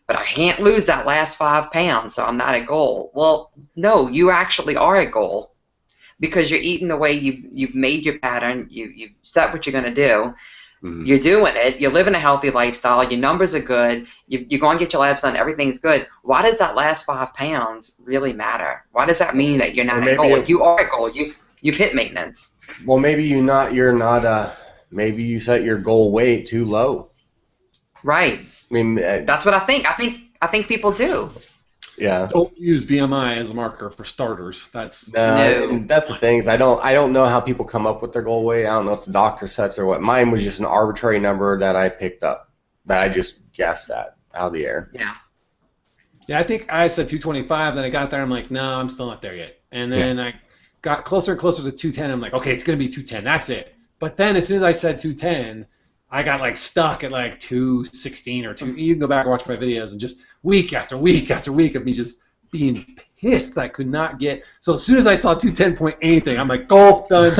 but I can't lose that last 5 pounds, so I'm not at goal. Well, no, you actually are at goal because you're eating the way you've made your pattern. You've set what you're going to do. Mm-hmm. You're doing it. You're living a healthy lifestyle. Your numbers are good. You go and get your labs done. Everything's good. Why does that last 5 pounds really matter? Why does that mean that you're not at goal? You are at goal. You've hit maintenance. Well, maybe you're not. Maybe you set your goal weight too low. Right. I mean, that's what I think. I think people do. Yeah. Don't use BMI as a marker for starters. That's the thing is I don't know how people come up with their goal weight. I don't know if the doctor sets or what. Mine was just an arbitrary number that I picked up, that I just guessed at out of the air. Yeah. Yeah, I think I said 225. Then I got there. I'm like, no, I'm still not there yet. And then I got closer and closer to 210. I'm like, okay, it's gonna be 210. That's it. But then as soon as I said 210, I got like stuck at like 216 or 2. You can go back and watch my videos, and just week after week after week of me just being pissed that I could not get. So as soon as I saw 210 point anything, I'm like, goal, done,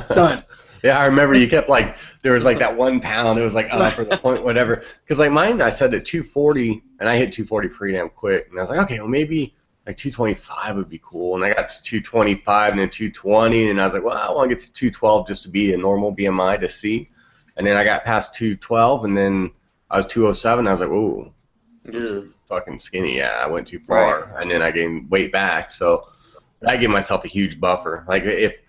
done. Yeah, I remember you kept like, there was like that 1 pound, it was like up or the point, whatever. Because like mine, I said at 240, and I hit 240 pretty damn quick. And I was like, okay, well maybe like 225 would be cool. And I got to 225 and then 220, and I was like, well, I want to get to 212 just to be a normal BMI to see. And then I got past 212, and then I was 207. I was like, ooh, fucking skinny. Yeah, I went too far. Right. And then I gained weight back. So I give myself a huge buffer. Like if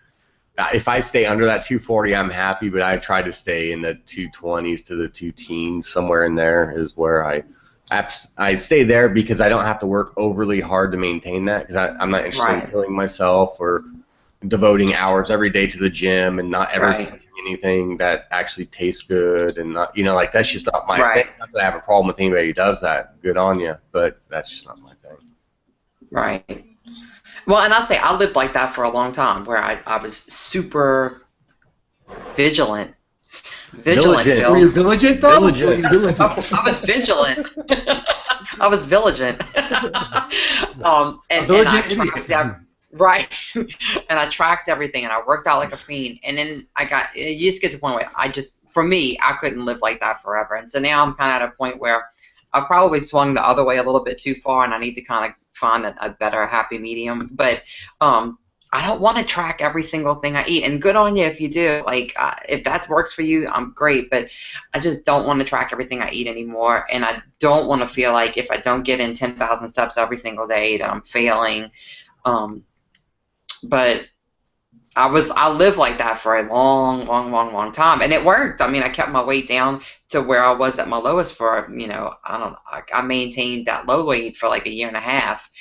I stay under that 240, I'm happy. But I try to stay in the 220s to the 2 teens. Somewhere in there is where I stay there, because I don't have to work overly hard to maintain that. Because I'm not interested in killing myself or devoting hours every day to the gym and not ever touching anything that actually tastes good, and not, like, that's just not my thing. Not that I have a problem with anybody who does that. Good on you, but that's just not my thing. Right. Well, and I'll say I lived like that for a long time, where I was super vigilant. Vigilant. Were you vigilant, though? Vigilant. I was vigilant. I was vigilant. And I tracked that. Right. And I tracked everything, and I worked out like a fiend. And then you just get to the point where for me, I couldn't live like that forever. And so now I'm kind of at a point where I've probably swung the other way a little bit too far, and I need to kind of find a better happy medium. But I don't want to track every single thing I eat. And good on you if you do. Like, if that works for you, I'm great. But I just don't want to track everything I eat anymore. And I don't want to feel like if I don't get in 10,000 steps every single day that I'm failing. But I lived like that for a long time, and it worked. I mean, I kept my weight down to where I was at my lowest for, I maintained that low weight for like a year and a half,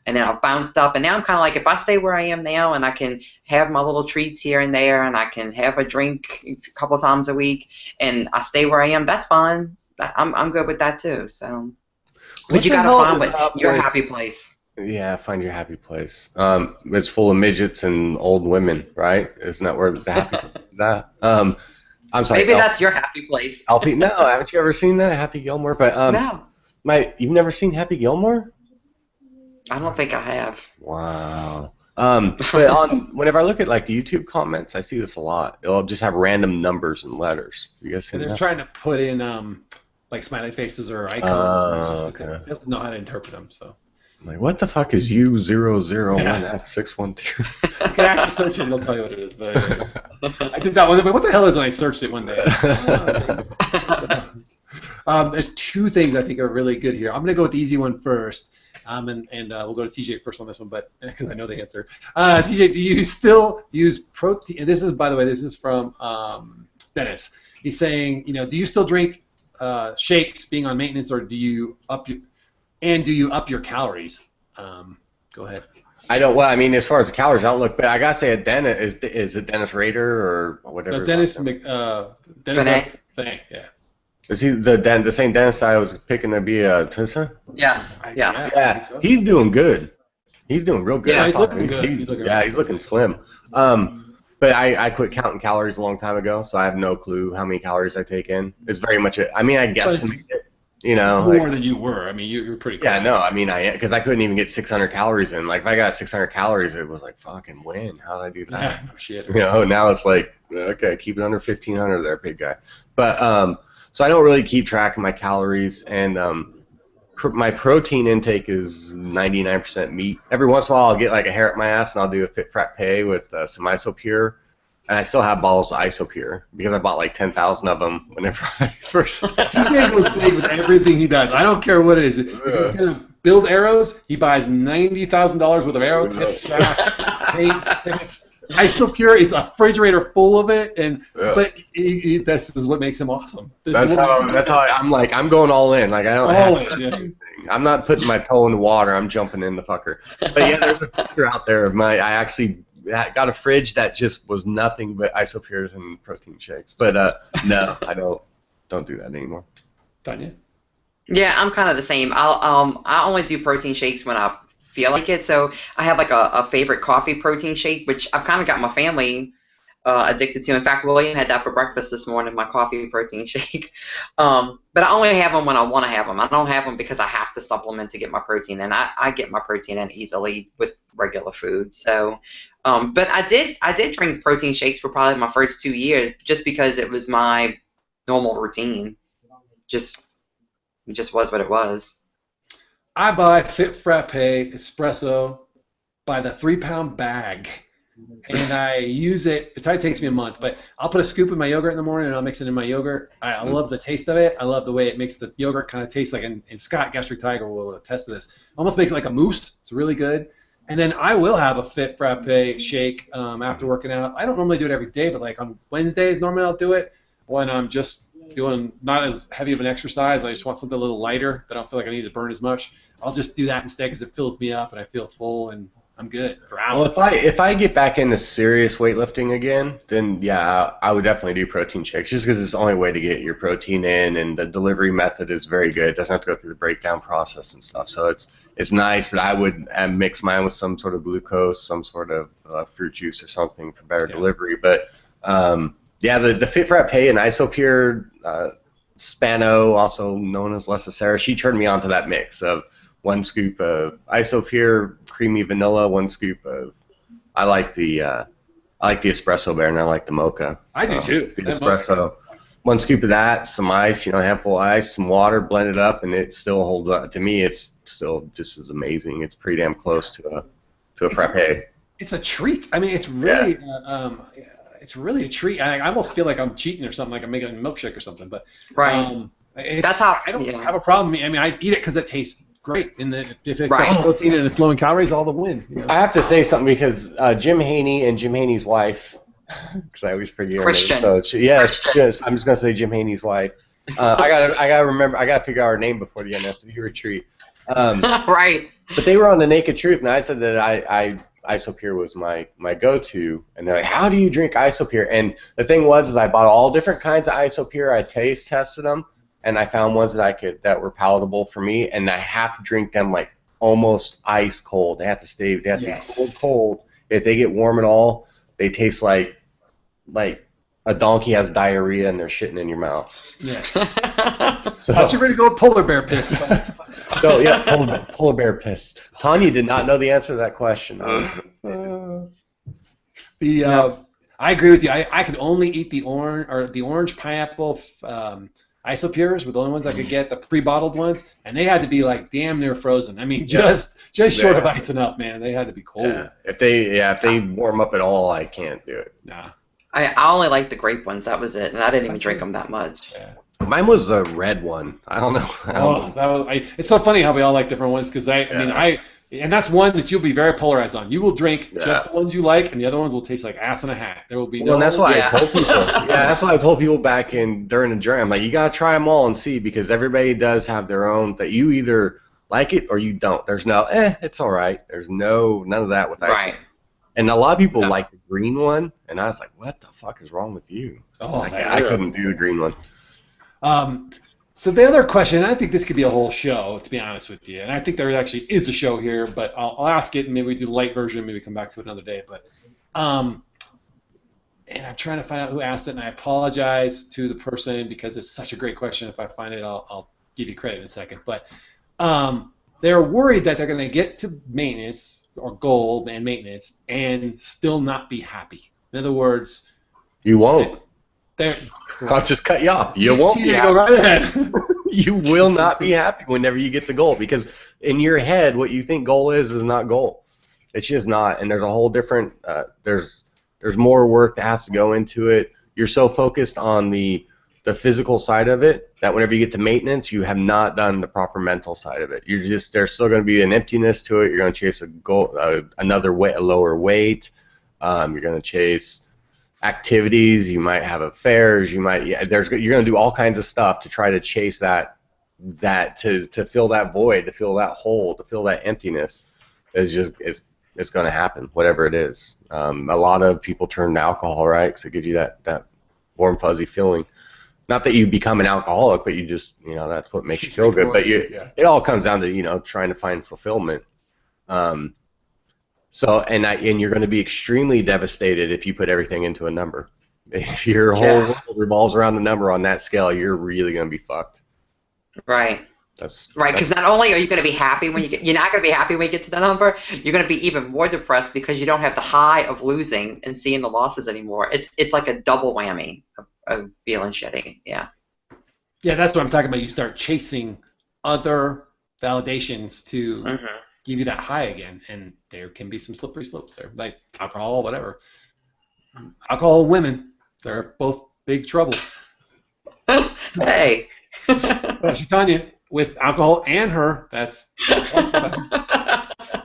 and then I bounced up, and now I'm kind of like, if I stay where I am now, and I can have my little treats here and there, and I can have a drink a couple times a week, and I stay where I am, that's fine. I'm good with that too. So, but you gotta find your happy place. Yeah, find your happy place. It's full of midgets and old women, right? Isn't that where the happy place is at? I'm sorry. Maybe that's your happy place. LP? No, haven't you ever seen that, Happy Gilmore? But no. You've never seen Happy Gilmore? I don't think I have. Wow. But whenever I look at like the YouTube comments, I see this a lot. It'll just have random numbers and letters. You guys see that? They're trying to put in like smiley faces or icons. Okay. It doesn't know how to interpret them, so. I'm like, what the fuck is U001F612? You can actually search it and it'll tell you what it is. But I did that one. But what the hell is it? And I searched it one day. There's two things I think are really good here. I'm going to go with the easy one first. And we'll go to TJ first on this one, but because I know the answer. TJ, do you still use protein? And this is, by the way, this is from Dennis. He's saying, do you still drink shakes being on maintenance, or do you up your calories? Go ahead. I don't. Well, I mean, as far as the calories, I don't look. But I gotta say, Dennis is it Dennis Rader or whatever? No, Dennis Benet. Yeah. Is he the same Dennis I was picking to be a Trissa? Yes. Yes. Yeah. So. He's doing good. He's doing real good. Yeah, he's looking good. He's looking slim. But I quit counting calories a long time ago, so I have no clue how many calories I take in. It's very much I guesstimate it. It's more than you were. I mean, you're pretty close. Yeah, no, I mean, because I couldn't even get 600 calories in. Like, if I got 600 calories, it was like, fucking when? How did I do that? Yeah, no shit. Now it's like, okay, keep it under 1,500 there, big guy. But, so I don't really keep track of my calories, and my protein intake is 99% meat. Every once in a while, I'll get like a hair up my ass, and I'll do a Fit Frappe with some Isopure. And I still have bottles of Isopure because I bought like 10,000 of them whenever I first started. TJ goes big with everything he does. I don't care what it is. If he's going to build arrows, he buys $90,000 worth of arrow tips, shafts, paint, pivots, Isopure is a refrigerator full of it, but this is what makes him awesome. That's how I'm going all in. Like I don't have anything. I'm not putting my toe in the water. I'm jumping in the fucker. But yeah, there's a picture out there of I actually got a fridge that just was nothing but Isopures and protein shakes. But no, I don't do that anymore. Tanya? Yeah, I'm kind of the same. I only do protein shakes when I feel like it. So I have like a favorite coffee protein shake, which I've kind of got my family addicted to. In fact, William had that for breakfast this morning, my coffee protein shake. But I only have them when I want to have them. I don't have them because I have to supplement to get my protein in. I get my protein in easily with regular food. So, but I did drink protein shakes for probably my first 2 years just because it was my normal routine. It just was what it was. I buy Fit Frappe espresso by the 3-pound bag, and I use it. It probably takes me a month, but I'll put a scoop in my yogurt in the morning, and I'll mix it in my yogurt. I love the taste of it. I love the way it makes the yogurt kind of taste like, and Scott Gastric Tiger will attest to this. Almost makes it like a mousse. It's really good. And then I will have a Fit Frappe shake after working out. I don't normally do it every day, but like on Wednesdays, normally I'll do it when I'm just doing not as heavy of an exercise. I just want something a little lighter that I don't feel like I need to burn as much. I'll just do that instead because it fills me up and I feel full and I'm good for hours. Well, if I get back into serious weightlifting again, then yeah, I would definitely do protein shakes just because it's the only way to get your protein in, and the delivery method is very good. It doesn't have to go through the breakdown process and stuff. So it's nice, but I would mix mine with some sort of glucose, some sort of fruit juice or something for better delivery. But yeah, the Fit Frappe and Isopure Spano, also known as Lesacera, she turned me onto that mix of 1 scoop of Isopure creamy vanilla, 1 scoop of I like the espresso better, and I like the mocha. I do too. The espresso. 1 scoop of that, some ice, a handful of ice, some water, blend it up, and it still holds up. To me, it's still just as amazing. It's pretty damn close to a frappe. It's a treat. I mean, it's really it's really a treat. I almost feel like I'm cheating or something, like I'm making a milkshake or something. But right, that's how I don't have a problem. I mean, I eat it because it tastes great, and if it's got protein and it's low in calories, all the win. I have to say something because Jim Haney and Jim Haney's wife, because I always forget her Christian. name. So I'm just gonna say Jim Haney's wife. I gotta figure out her name before the NSV retreat. Right. But they were on the Naked Truth, and I said that Isopure was my go-to, and they're like, how do you drink Isopure? And the thing was I bought all different kinds of Isopure. I taste tested them, and I found ones that were palatable for me, and I have to drink them like almost ice cold. They have to be cold. If they get warm at all, they taste like a donkey has diarrhea and they're shitting in your mouth. Yes. So thought you were ready to go with polar bear piss. So yeah, polar bear piss. Tanya did not know the answer to that question. I agree with you. I could only eat the orange pineapple Isopures were the only ones I could get, the pre-bottled ones, and they had to be like damn near frozen. I mean, just short of icing up, man. They had to be cold. Yeah. If they warm up at all, I can't do it. Nah. I only liked the grape ones. That was it, and I didn't even drink them that much. Yeah. Mine was a red one. I don't know. It's so funny how we all like different ones because and that's one that you'll be very polarized on. You will drink just the ones you like, and the other ones will taste like ass in a hat. There will be no. Well, that's why I told people. That's why I told people back during the journey. I'm like, you gotta try them all and see, because everybody does have their own. That you either like it or you don't. There's no, it's all right. There's none of that with ice. Right. And a lot of people like the green one, and I was like, what the fuck is wrong with you? Oh, I couldn't do the green one. So the other question, and I think this could be a whole show, to be honest with you, and I think there actually is a show here, but I'll ask it, and maybe we do the light version, maybe come back to it another day. But, and I'm trying to find out who asked it, and I apologize to the person because it's such a great question. If I find it, I'll give you credit in a second. But they're worried that they're going to get to maintenance or goal and maintenance and still not be happy. In other words, you won't. I'll just cut you off. You won't be happy. Go right ahead. You will not be happy whenever you get to goal, because in your head, what you think goal is not goal. It's just not. And there's a whole different. There's more work that has to go into it. You're so focused on the physical side of it that whenever you get to maintenance, you have not done the proper mental side of it. There's still going to be an emptiness to it. You're going to chase a goal, a lower weight. You're going to chase activities. You might have affairs. You're going to do all kinds of stuff to try to chase that to fill that void, to fill that hole, to fill that emptiness. It's going to happen, whatever it is. A lot of people turn to alcohol, right? Because it gives you that warm, fuzzy feeling. Not that you become an alcoholic, but you just, that's what makes you feel good. But it all comes down to, trying to find fulfillment. And you're going to be extremely devastated if you put everything into a number. If your whole world revolves around the number on that scale, you're really going to be fucked. Right. Right, because not only are you going to be happy when you're not going to be happy when you get to the number, you're going to be even more depressed because you don't have the high of losing and seeing the losses anymore. It's like a double whammy of feeling shitty. Yeah. Yeah, that's what I'm talking about. You start chasing other validations to give you that high again, and there can be some slippery slopes there, like alcohol, whatever. Alcohol and women, they're both big trouble. Hey. She's telling you, with alcohol and her, that's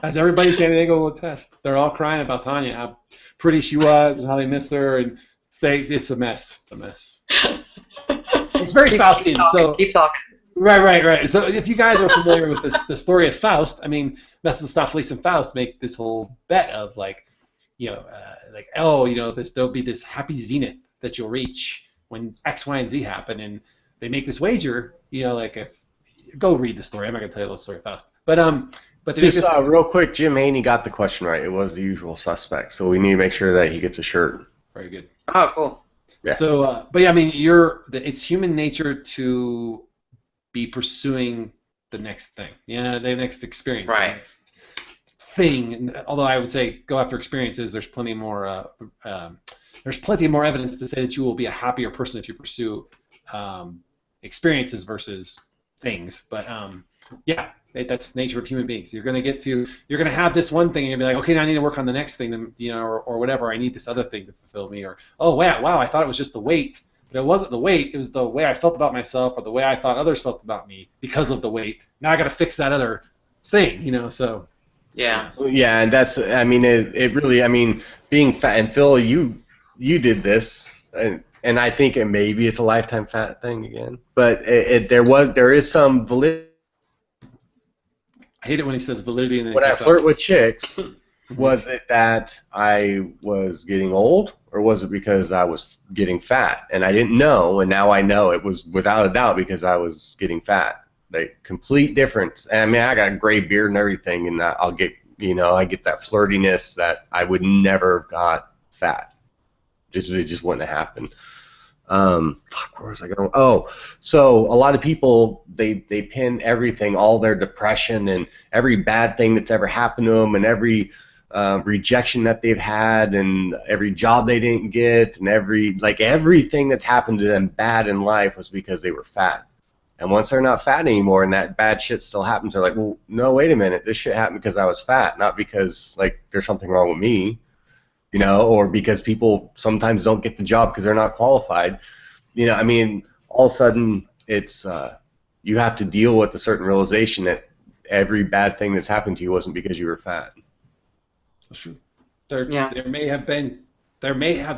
as everybody in San Diego will attest. They're all crying about Tanya, how pretty she was, and how they miss her, and it's a mess. It's a mess. It's very Faustian. So keep talking. Right. So if you guys are familiar with the story of Faust, I mean, Mephistopheles and Faust make this whole bet of there'll be this happy zenith that you'll reach when X, Y, and Z happen, and they make this wager, go read the story. I'm not going to tell you the story fast. But just real quick, Jim Haney got the question right. It was the usual suspect, so we need to make sure that he gets a shirt. Very good. Oh, cool. Yeah. So, it's human nature to be pursuing the next thing. Yeah, the next experience. Right. The next thing. And although I would say go after experiences, there's plenty more. There's plenty more evidence to say that you will be a happier person if you pursue experiences versus things. But that's the nature of human beings. You're going to have this one thing, and you'll be like, okay, now I need to work on the next thing, or whatever. I need this other thing to fulfill me, or oh wow, I thought it was just the weight, but it wasn't the weight. It was the way I felt about myself, or the way I thought others felt about me because of the weight. Now I got to fix that other thing, So yeah. Yeah, and that's. I mean, it really. I mean, being fat, and Phil, you did this. And I think maybe it's a lifetime fat thing again, but there is some validity. I hate it when he says validity. And when I flirt with chicks, was it that I was getting old, or was it because I was getting fat? And I didn't know, and now I know it was without a doubt because I was getting fat. Like, complete difference. And I mean, I got a gray beard and everything, and I get that flirtiness that I would never have got fat. It just wouldn't have happened. Where was I going? Oh, so a lot of people, they pin everything, all their depression and every bad thing that's ever happened to them, and every rejection that they've had, and every job they didn't get, and everything that's happened to them bad in life was because they were fat. And once they're not fat anymore, and that bad shit still happens, they're like, well, no, wait a minute, this shit happened because I was fat, not because there's something wrong with me. Or because people sometimes don't get the job because they're not qualified. I mean, all of a sudden, it's you have to deal with a certain realization that every bad thing that's happened to you wasn't because you were fat. That's true. There may have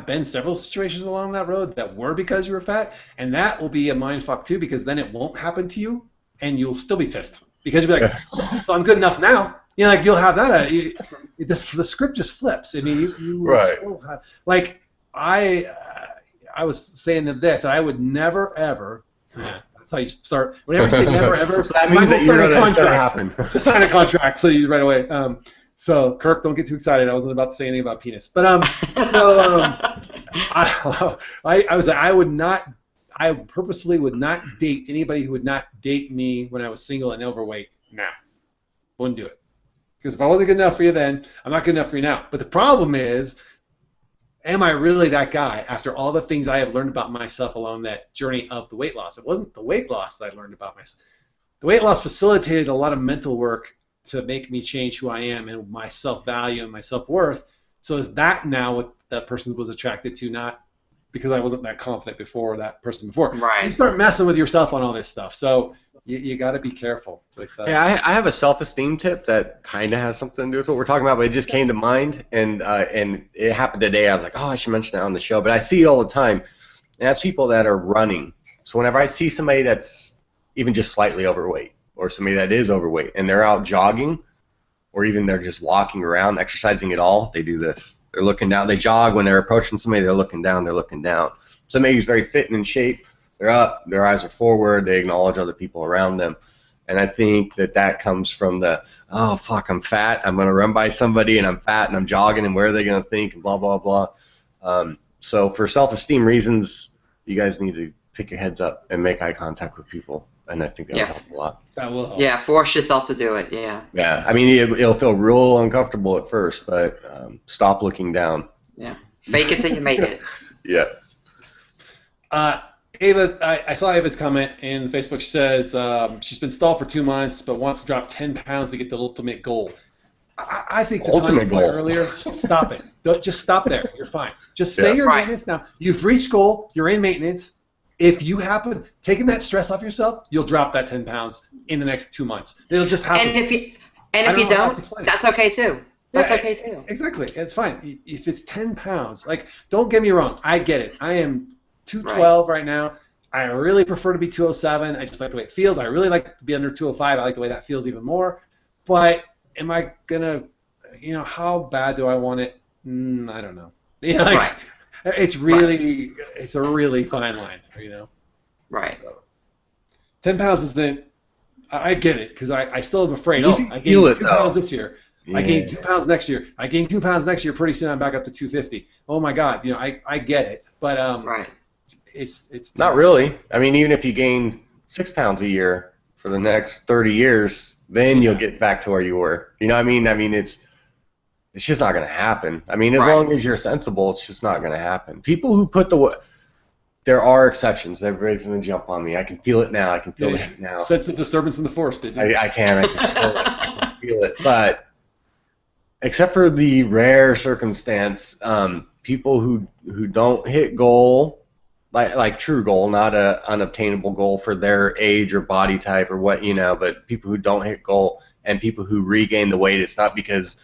been several situations along that road that were because you were fat, and that will be a mindfuck too, because then it won't happen to you, and you'll still be pissed because you'll be like, so I'm good enough now. You'll have that. The script just flips. I mean, you right. Still have, I was saying this, I would never ever. Yeah, that's how you start. Whenever you say never ever, so that means that you know that's gonna happen. Just sign a contract, so you right away. So Kirk, don't get too excited. I wasn't about to say anything about penis, but I purposefully would not date anybody who would not date me when I was single and overweight. Nah, wouldn't do it. Because if I wasn't good enough for you then, I'm not good enough for you now. But the problem is, am I really that guy after all the things I have learned about myself along that journey of the weight loss? It wasn't the weight loss that I learned about myself. The weight loss facilitated a lot of mental work to make me change who I am and my self-value and my self-worth. So is that now what that person was attracted to, not because I wasn't that confident before that person before. Right. So you start messing with yourself on all this stuff. So you got to be careful with that. Yeah, I have a self-esteem tip that kind of has something to do with what we're talking about, but it just came to mind, and it happened today. I was like, oh, I should mention that on the show, but I see it all the time, and that's people that are running. So whenever I see somebody that's even just slightly overweight, or somebody that is overweight, and they're out jogging, or even they're just walking around, exercising at all, they do this. They're looking down. They jog when they're approaching somebody. They're looking down. They're looking down. Somebody who's very fit and in shape, they're up. Their eyes are forward. They acknowledge other people around them. And I think that comes from the, oh, fuck, I'm fat. I'm going to run by somebody, and I'm fat, and I'm jogging, and where are they going to think, and blah, blah, blah. So for self-esteem reasons, you guys need to pick your heads up and make eye contact with people. And I think that will help a lot. That will help. Yeah, force yourself to do it, yeah. Yeah, I mean, it'll feel real uncomfortable at first, but stop looking down. Yeah, fake it till you make it. Yeah. Ava, I saw Ava's comment in Facebook. She says she's been stalled for 2 months, but wants to drop 10 pounds to get the ultimate goal. I think the ultimate goal earlier. Stop it. Just stop there. You're fine. Just say your maintenance now. You've reached goal. You're in maintenance. If you happen taking that stress off yourself, you'll drop that 10 pounds in the next 2 months. It'll just happen. And if you don't, that's okay too. That's okay too. Exactly. It's fine. If it's 10 pounds, like, don't get me wrong. I get it. I am 212 right now. I really prefer to be 207. I just like the way it feels. I really like to be under 205. I like the way that feels even more. But am I gonna, how bad do I want it? I don't know. It's a really fine line, Right. 10 pounds isn't. I get it, because I still am afraid. I gained 2 pounds this year. Yeah. I gained 2 pounds next year. I gained 2 pounds next year. Pretty soon I'm back up to 250. Oh my God, I get it, but right. It's not really. I mean, even if you gain 6 pounds a year for the next 30 years, then you'll get back to where you were. You know what I mean? I mean, it's just not going to happen. I mean, as long as you're sensible, it's just not going to happen. People who put there are exceptions. Everybody's going to jump on me. I can feel it now. I can feel it now. Sense the disturbance in the force, did you? I can feel it. I can feel it. But except for the rare circumstance, people who don't hit goal, like true goal, not a unobtainable goal for their age or body type or what, but people who don't hit goal and people who regain the weight, it's not because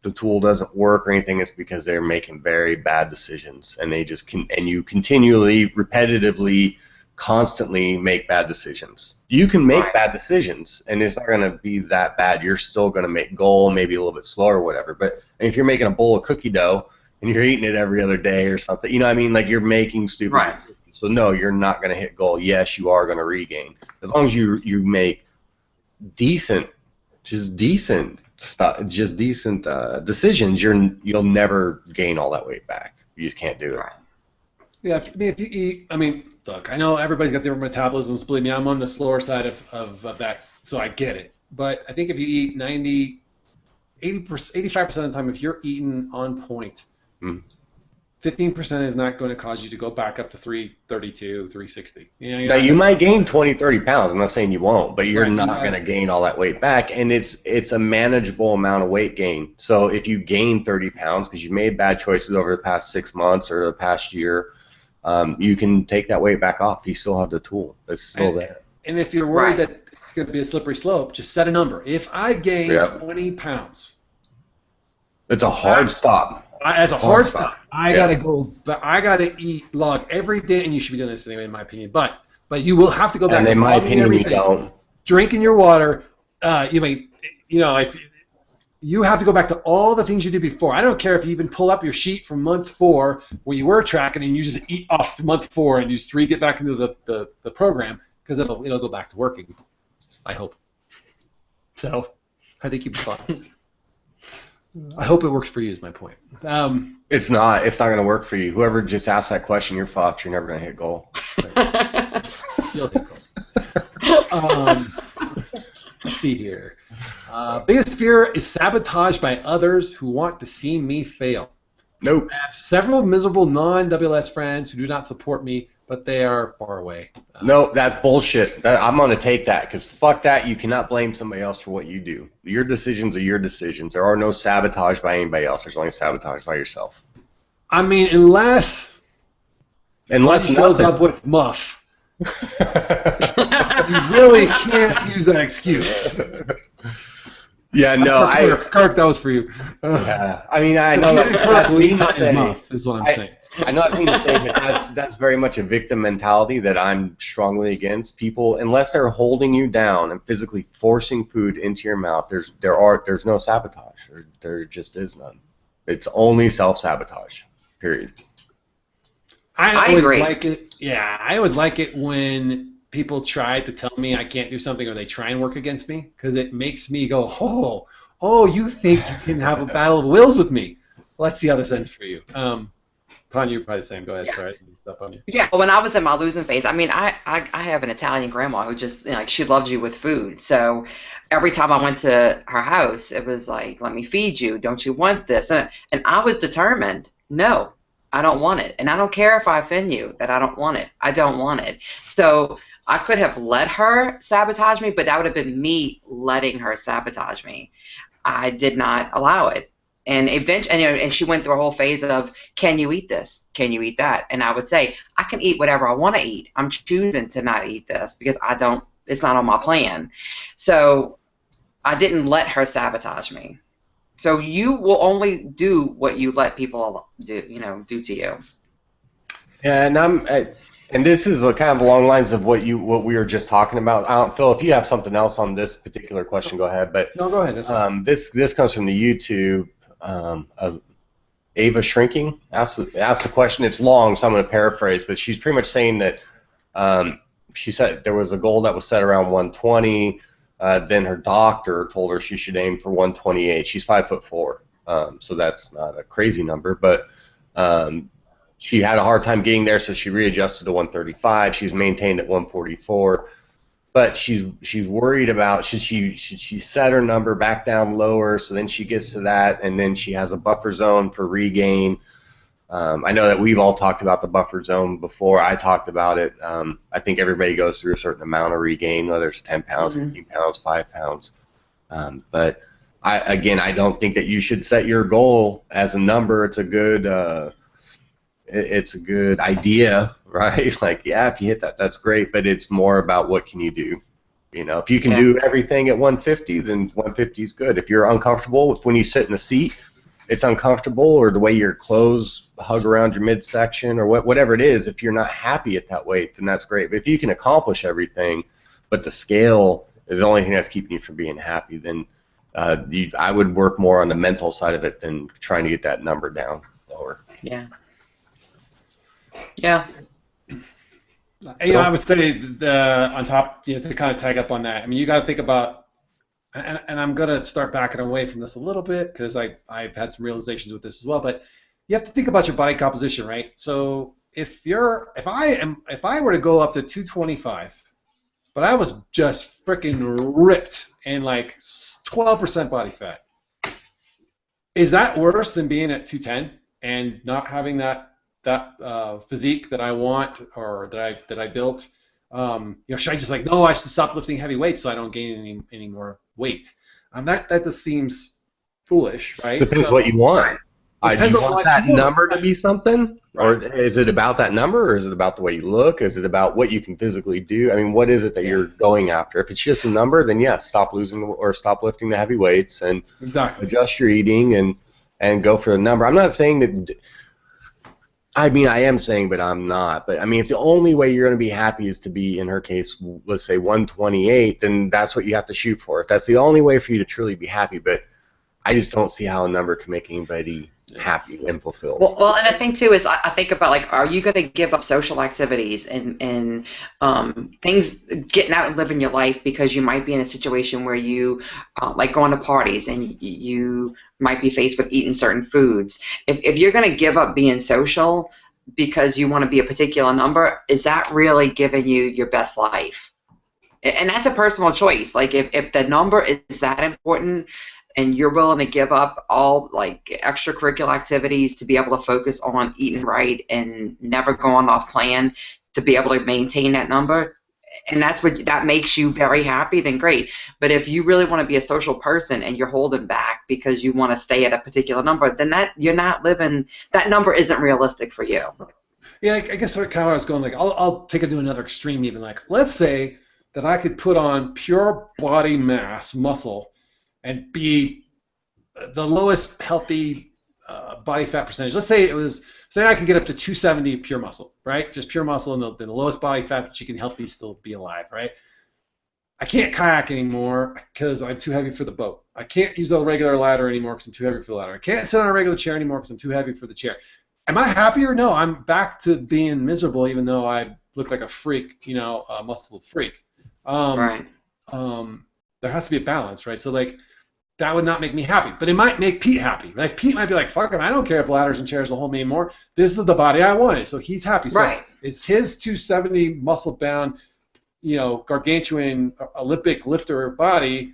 the tool doesn't work or anything, it's because they're making very bad decisions, and they just and you continually, repetitively, constantly make bad decisions. You can make bad decisions, and it's not going to be that bad. You're still going to make goal, maybe a little bit slower or whatever, but if you're making a bowl of cookie dough and you're eating it every other day or something, you know what I mean? Like, you're making stupid decisions. So no, you're not going to hit goal. Yes, you are going to regain. As long as you make decent decisions, you'll never gain all that weight back. You just can't do it. Yeah, if you eat, look, I know everybody's got different metabolisms. Believe me, I'm on the slower side of that, so I get it. But I think if you eat 85% of the time, if you're eating on point, 15% is not going to cause you to go back up to 332, 360. Now, you might gain 20, 30 pounds. I'm not saying you won't, but you're not going to gain all that weight back, and it's a manageable amount of weight gain. So if you gain 30 pounds because you made bad choices over the past 6 months or the past year, you can take that weight back off. You still have the tool. It's still there. And if you're worried that it's going to be a slippery slope, just set a number. If I gain 20 pounds, it's a hard stop. As a hard stop, I gotta go, but I gotta eat log every day, and you should be doing this anyway, in my opinion. But you will have to go back. And to in my opinion, you don't. Drinking your water. If you have to go back to all the things you did before. I don't care if you even pull up your sheet from month 4 where you were tracking, and you just eat off month 4 and you just get back into the program, because it'll go back to working. I hope. So I think you'll be fine. I hope it works for you, is my point. It's not. It's not going to work for you. Whoever just asked that question, you're fucked. You're never going to hit goal. You'll hit goal. Let's see here. Biggest fear is sabotage by others who want to see me fail. Nope. I have several miserable non-WLS friends who do not support me, but they are far away. No, that's bullshit. I'm going to take that, because fuck that. You cannot blame somebody else for what you do. Your decisions are your decisions. There are no sabotage by anybody else. There's only sabotage by yourself. Unless shows up with Muff You really can't use that excuse. Yeah, no, Kirk, that was for you. Yeah, I mean, I know that's mean to say. Is what I'm saying. I know that's mean to say, but that's very much a victim mentality that I'm strongly against. People, unless they're holding you down and physically forcing food into your mouth, there's no sabotage. There just is none. It's only self-sabotage. Period. I agree. Like it. Yeah, I always like it when people try to tell me I can't do something, or they try and work against me, because it makes me go, oh, you think you can have a battle of wills with me? Let's see how this ends for you. Tanya, you're probably the same. Go ahead. Yeah. Sorry, stuff on you. Yeah, when I was in my losing phase, I mean, I have an Italian grandma who just, you know, like, she loves you with food. So every time I went to her house, it was like, let me feed you. Don't you want this? And I was determined, no, I don't want it. And I don't care if I offend you that I don't want it. I don't want it. So I could have let her sabotage me, but that would have been me letting her sabotage me. I did not allow it. And eventually, and she went through a whole phase of, can you eat this? Can you eat that? And I would say, I can eat whatever I want to eat. I'm choosing to not eat this because it's not on my plan. So I didn't let her sabotage me. So you will only do what you let people do to you. Yeah, and this is kind of along the lines of what we were just talking about. Phil, if you have something else on this particular question, go ahead. But no, go ahead. That's this comes from the YouTube. Of Ava Shrinking asked the question. It's long, so I'm going to paraphrase, but she's pretty much saying that she said there was a goal that was set around 120. Then her doctor told her she should aim for 128. She's 5'4", so that's not a crazy number, but she had a hard time getting there, so she readjusted to 135. She's maintained at 144. But she's worried about should she set her number back down lower, so then she gets to that, and then she has a buffer zone for regain. I know that we've all talked about the buffer zone before. I talked about it. I think everybody goes through a certain amount of regain, whether it's 10 pounds, 15 pounds, 5 pounds. But I don't think that you should set your goal as a number. It's a good idea, right? Like, yeah, if you hit that, that's great, but it's more about what can you do. You know, if you can do everything at 150, then 150 is good. If you're uncomfortable with when you sit in the seat, it's uncomfortable, or the way your clothes hug around your midsection, or whatever it is, if you're not happy at that weight, then that's great. But if you can accomplish everything, but the scale is the only thing that's keeping you from being happy, then I would work more on the mental side of it than trying to get that number down lower. Yeah. Yeah. I would say on top, to kind of tag up on that. I mean, you got to think about, and I'm gonna start backing away from this a little bit because I've had some realizations with this as well. But you have to think about your body composition, right? So if I were to go up to 225, but I was just freaking ripped and like 12% body fat, is that worse than being at 210 and not having that physique that I want or that I built? Should I just no, I should stop lifting heavy weights so I don't gain any more weight? That just seems foolish, right? Depends what you want. Do you want that number to be something? Right. Or is it about that number, or is it about the way you look? Is it about what you can physically do? I mean, what is it that you're going after? If it's just a number, then yes, stop lifting the heavy weights and adjust your eating and go for the number. I'm not saying that. I mean, I am saying, but I'm not. But I mean, if the only way you're going to be happy is to be, in her case, let's say 128, then that's what you have to shoot for. If that's the only way for you to truly be happy, but I just don't see how a number can make anybody happy and fulfilled. Well, and the thing too is, I think about are you going to give up social activities and things, getting out and living your life because you might be in a situation where you like going to parties and you might be faced with eating certain foods. If you're going to give up being social because you want to be a particular number, is that really giving you your best life? And that's a personal choice. Like if the number is that important, and you're willing to give up all extracurricular activities to be able to focus on eating right and never going off plan to be able to maintain that number, and that makes you very happy, then great. But if you really want to be a social person and you're holding back because you want to stay at a particular number, then you're not living. That number isn't realistic for you. Yeah, I guess what kind of I was going, like, I'll take it to another extreme even. Like, let's say that I could put on pure body mass, muscle, and be the lowest healthy body fat percentage. Let's say say I could get up to 270 pure muscle, right? Just pure muscle and the lowest body fat that you can healthy still be alive, right? I can't kayak anymore because I'm too heavy for the boat. I can't use a regular ladder anymore because I'm too heavy for the ladder. I can't sit on a regular chair anymore because I'm too heavy for the chair. Am I happier? No, I'm back to being miserable, even though I look like a freak, a muscle freak. Right. There has to be a balance, right? So, like, that would not make me happy, but it might make Pete happy. Like, Pete might be like, fuck it, I don't care if ladders and chairs will hold me anymore. This is the body I wanted, so he's happy. So right. It's his 270 muscle-bound, gargantuan Olympic lifter body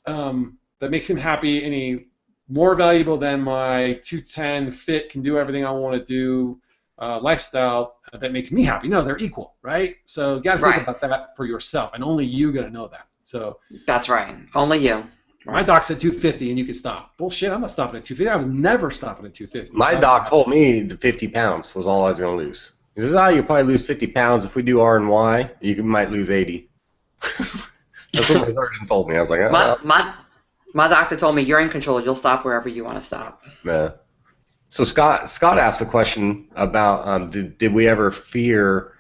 that makes him happy, and he more valuable than my 210 fit, can do everything I want to do lifestyle that makes me happy. No, they're equal, right? So you got to think about that for yourself, and only you got to know that. So that's right. Only you. My doc said 250 and you could stop. Bullshit, I'm not stopping at 250. I was never stopping at 250. My doc told me the 50 pounds was all I was going to lose. He says, you'll probably lose 50 pounds. If we do R and Y, you might lose 80. That's what my surgeon told me. I was like, my doctor told me you're in control. You'll stop wherever you want to stop. Yeah. So Scott asked a question about did we ever fear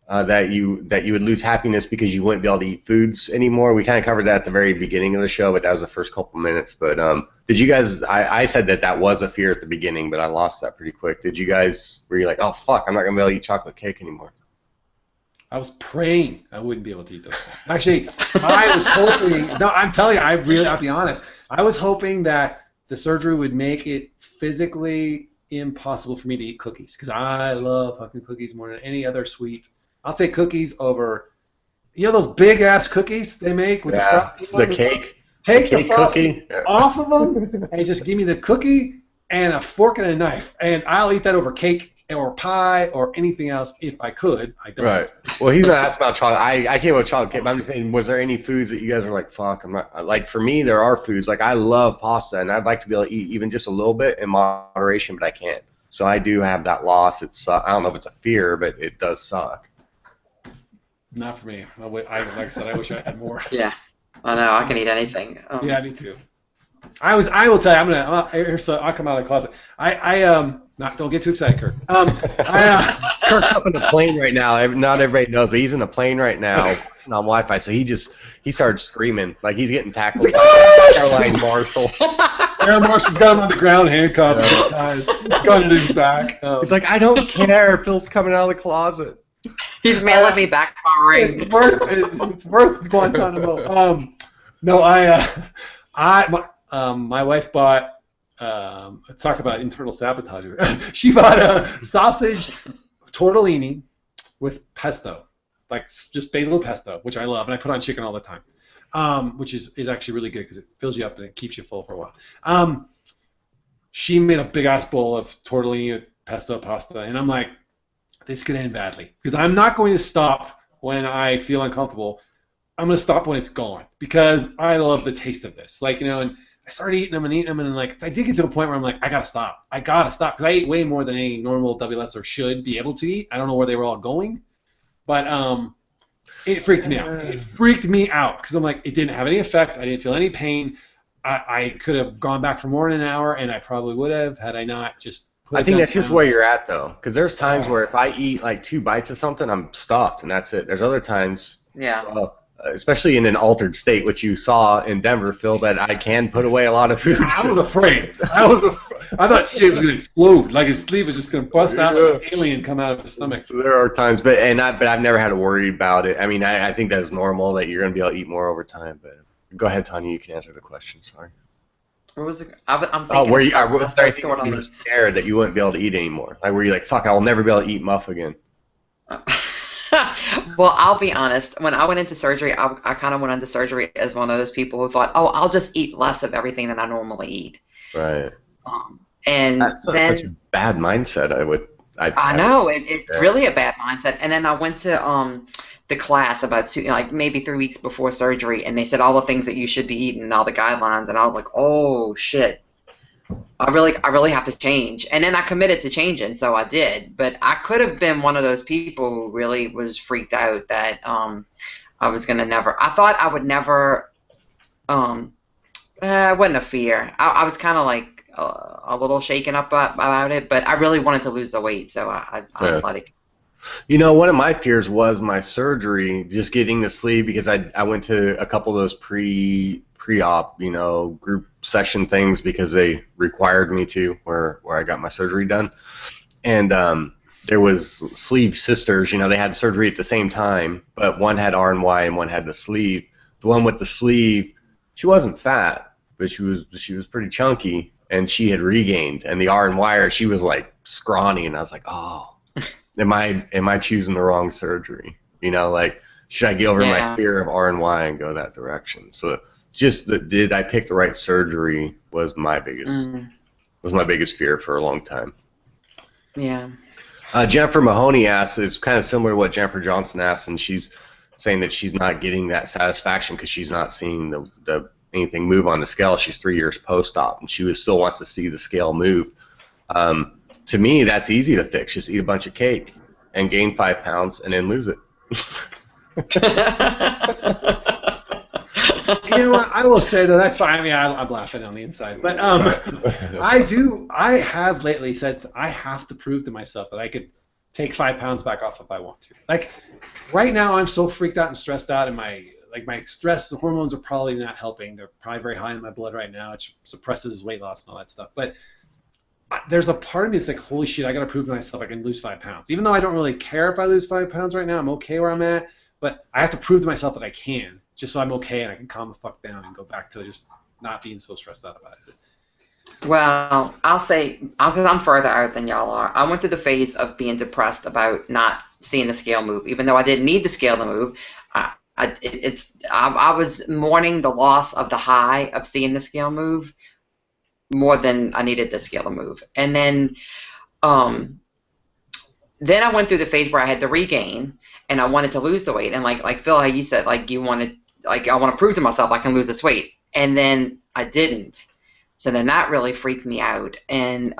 that you would lose happiness because you wouldn't be able to eat foods anymore? We kind of covered that at the very beginning of the show, but that was the first couple minutes. But did you guys? I said that was a fear at the beginning, but I lost that pretty quick. Did you guys? Were you like, oh fuck, I'm not gonna be able to eat chocolate cake anymore? I was praying I wouldn't be able to eat those things. Actually, I was hoping. No, I'm telling you, I'll be honest. I was hoping that the surgery would make it physically impossible for me to eat cookies because I love fucking cookies more than any other sweet. I'll take cookies over, those big ass cookies they make with the frosting. The cake. Take the frosting off of them and just give me the cookie and a fork and a knife, and I'll eat that over cake or pie or anything else if I could. I don't. Right. Well, he's gonna ask about chocolate. I came with chocolate cake, but I'm just saying, was there any foods that you guys were like, fuck, I'm not like? For me, there are foods like I love pasta, and I'd like to be able to eat even just a little bit in moderation, but I can't. So I do have that loss. It's I don't know if it's a fear, but it does suck. Not for me. Like I said, I wish I had more. Yeah, I know. I can eat anything. Yeah, me too. I will tell you. I'll come out of the closet. Don't get too excited, Kirk. Kirk's up in a plane right now. Not everybody knows, but he's in a plane right now on Wi-Fi. So he started screaming like he's getting tackled by Caroline Marshall. Caroline Marshall's got him on the ground, handcuffed, gun in his back. He's like, I don't care. Phil's coming out of the closet. He's mailing me back my ring. It's worth Guantanamo. My wife bought. Let's talk about internal sabotage. She bought a sausage tortellini with pesto, like just basil pesto, which I love, and I put on chicken all the time, which is actually really good because it fills you up and it keeps you full for a while. She made a big ass bowl of tortellini with pesto pasta, and I'm like, this could end badly because I'm not going to stop when I feel uncomfortable. I'm going to stop when it's gone because I love the taste of this. And I started eating them, and like I did get to a point where I'm like, I gotta stop because I ate way more than any normal WSer should be able to eat. I don't know where they were all going, but it freaked me out. It freaked me out because I'm like, it didn't have any effects. I didn't feel any pain. I could have gone back for more than an hour, and I probably would have had I not just. I think that's just where you're at though, because there's times where if I eat like 2 bites of something, I'm stuffed, and that's it. There's other times. Yeah. Especially in an altered state, which you saw in Denver, Phil, that I can put away a lot of food. I was afraid. I thought shit was going to explode. Like his sleeve was just going to bust out like an alien come out of his stomach. So there are times, but I've never had to worry about it. I mean, I think that's normal that you're going to be able to eat more over time. But go ahead, Tanya, you can answer the question. Sorry. What was it? I'm thinking. Was there anything you were scared that you wouldn't be able to eat anymore? Like, were you like, fuck, I will never be able to eat muff again? Well, I'll be honest. When I went into surgery, I kind of went into surgery as one of those people who thought, oh, I'll just eat less of everything than I normally eat. Right. And that's then, such a bad mindset. I know. It's really a bad mindset. And then I went to the class about maybe 3 weeks before surgery, and they said all the things that you should be eating and all the guidelines, and I was like, oh shit. I really have to change. And then I committed to changing, so I did. But I could have been one of those people who really was freaked out that I was gonna never. I thought I would never. It wasn't a fear. I was kind of like a little shaken up about it, but I really wanted to lose the weight, so I let it. You know, one of my fears was my surgery, just getting the sleeve, because I went to a couple of those pre-op, you know, group session things because they required me to, where I got my surgery done. And there was sleeve sisters, you know, they had surgery at the same time, but one had R&Y and one had the sleeve. The one with the sleeve, she wasn't fat, but she was pretty chunky, and she had regained. And the R&Y, she was like scrawny, and I was like, oh. Am I choosing the wrong surgery? You know, like, should I get over my fear of R&Y and go that direction? So just did I pick the right surgery was my biggest fear for a long time. Yeah. Jennifer Mahoney asked, it's kind of similar to what Jennifer Johnson asked, and she's saying that she's not getting that satisfaction because she's not seeing the anything move on the scale. She's 3 years post-op, and she still wants to see the scale move. To me, that's easy to fix. Just eat a bunch of cake and gain 5 pounds and then lose it. You know what? I will say, though, that's fine. I mean, I'm laughing on the inside. But I have lately said I have to prove to myself that I could take 5 pounds back off if I want to. Like, right now, I'm so freaked out and stressed out, and my stress, the hormones are probably not helping. They're probably very high in my blood right now. It suppresses weight loss and all that stuff. But there's a part of me that's like, holy shit, I got to prove to myself I can lose 5 pounds. Even though I don't really care if I lose 5 pounds right now, I'm okay where I'm at, but I have to prove to myself that I can, just so I'm okay and I can calm the fuck down and go back to just not being so stressed out about it. Well, I'll say, because I'm further out than y'all are, I went through the phase of being depressed about not seeing the scale move. Even though I didn't need the scale to move, I was mourning the loss of the high of seeing the scale move more than I needed the scale to move. And then I went through the phase where I had to regain and I wanted to lose the weight. And like Phil, how you said, like, you wanted, like, I want to prove to myself I can lose this weight. And then I didn't. So then that really freaked me out. And,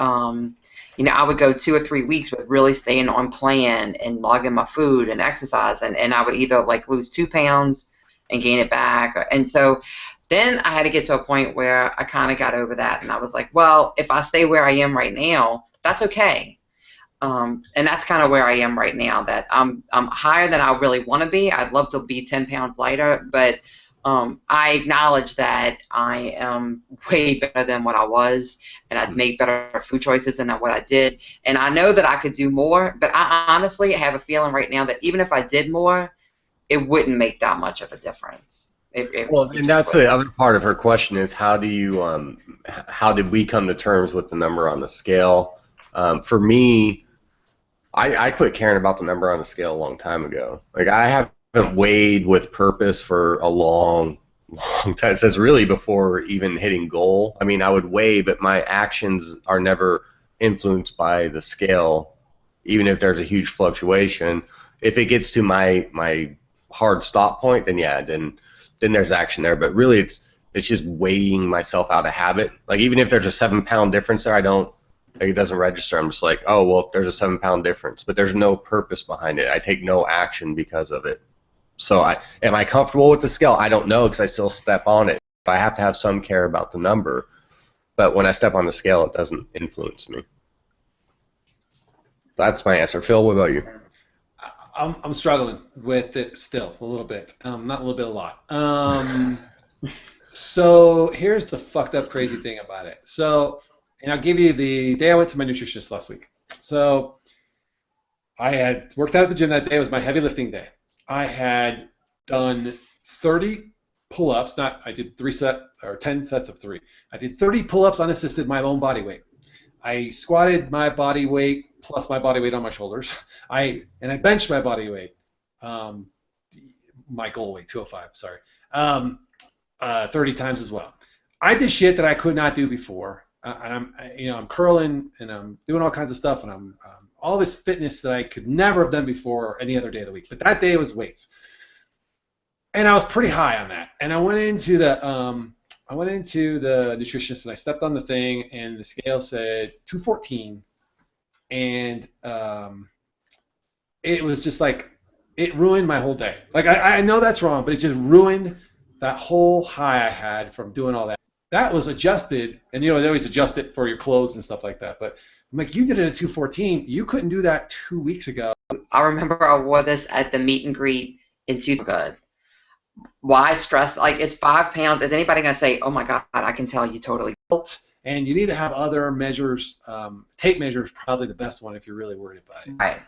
you know, I would go 2 or 3 weeks with really staying on plan and logging my food and exercise. And I would either like lose 2 pounds and gain it back. And so then I had to get to a point where I kind of got over that, and I was like, well, if I stay where I am right now, that's okay. And that's kind of where I am right now, that I'm higher than I really want to be. I'd love to be 10 pounds lighter, but I acknowledge that I am way better than what I was, and I'd make better food choices than what I did. And I know that I could do more, but I honestly have a feeling right now that even if I did more, it wouldn't make that much of a difference. Well, and that's the other part of her question is how did we come to terms with the number on the scale? For me, I quit caring about the number on the scale a long time ago. Like, I haven't weighed with purpose for a long time. It says really before even hitting goal. I mean, I would weigh, but my actions are never influenced by the scale, even if there's a huge fluctuation. If it gets to my hard stop point, then yeah, then there's action there. But really, it's just weighing myself out of habit. Like, even if there's a 7 pound difference there, it doesn't register. I'm just like, oh, well, there's a 7 pound difference, but there's no purpose behind it. I take no action because of it. So am I comfortable with the scale? I don't know, because I still step on it. I have to have some care about the number, but when I step on the scale, it doesn't influence me. That's my answer. Phil, what about you? I'm struggling with it still a little bit. Not a little bit, a lot. So here's the fucked up crazy thing about it. So, and I'll give you the day I went to my nutritionist last week. So I had worked out at the gym that day. It was my heavy lifting day. I had done 30 pull-ups. I did 10 sets of 3. I did 30 pull-ups unassisted, my own body weight. I squatted my body weight plus my body weight on my shoulders. I benched my body weight, my goal weight, 205. Sorry, 30 times as well. I did shit that I could not do before, and I'm curling and I'm doing all kinds of stuff, and I'm all this fitness that I could never have done before or any other day of the week. But that day was weights, and I was pretty high on that. And I went into the I went into the nutritionist and I stepped on the thing and the scale said 214, and it was just like it ruined my whole day. Like I know that's wrong, but it just ruined that whole high I had from doing all that. That was adjusted, and they always adjust it for your clothes and stuff like that. But I'm like, you did it at 214. You couldn't do that 2 weeks ago. I remember I wore this at the meet and greet in good. Why stress? Like, it's 5 pounds. Is anybody going to say, oh my God, I can tell you totally? And you need to have other measures. Tape measure is probably the best one if you're really worried about it. Right.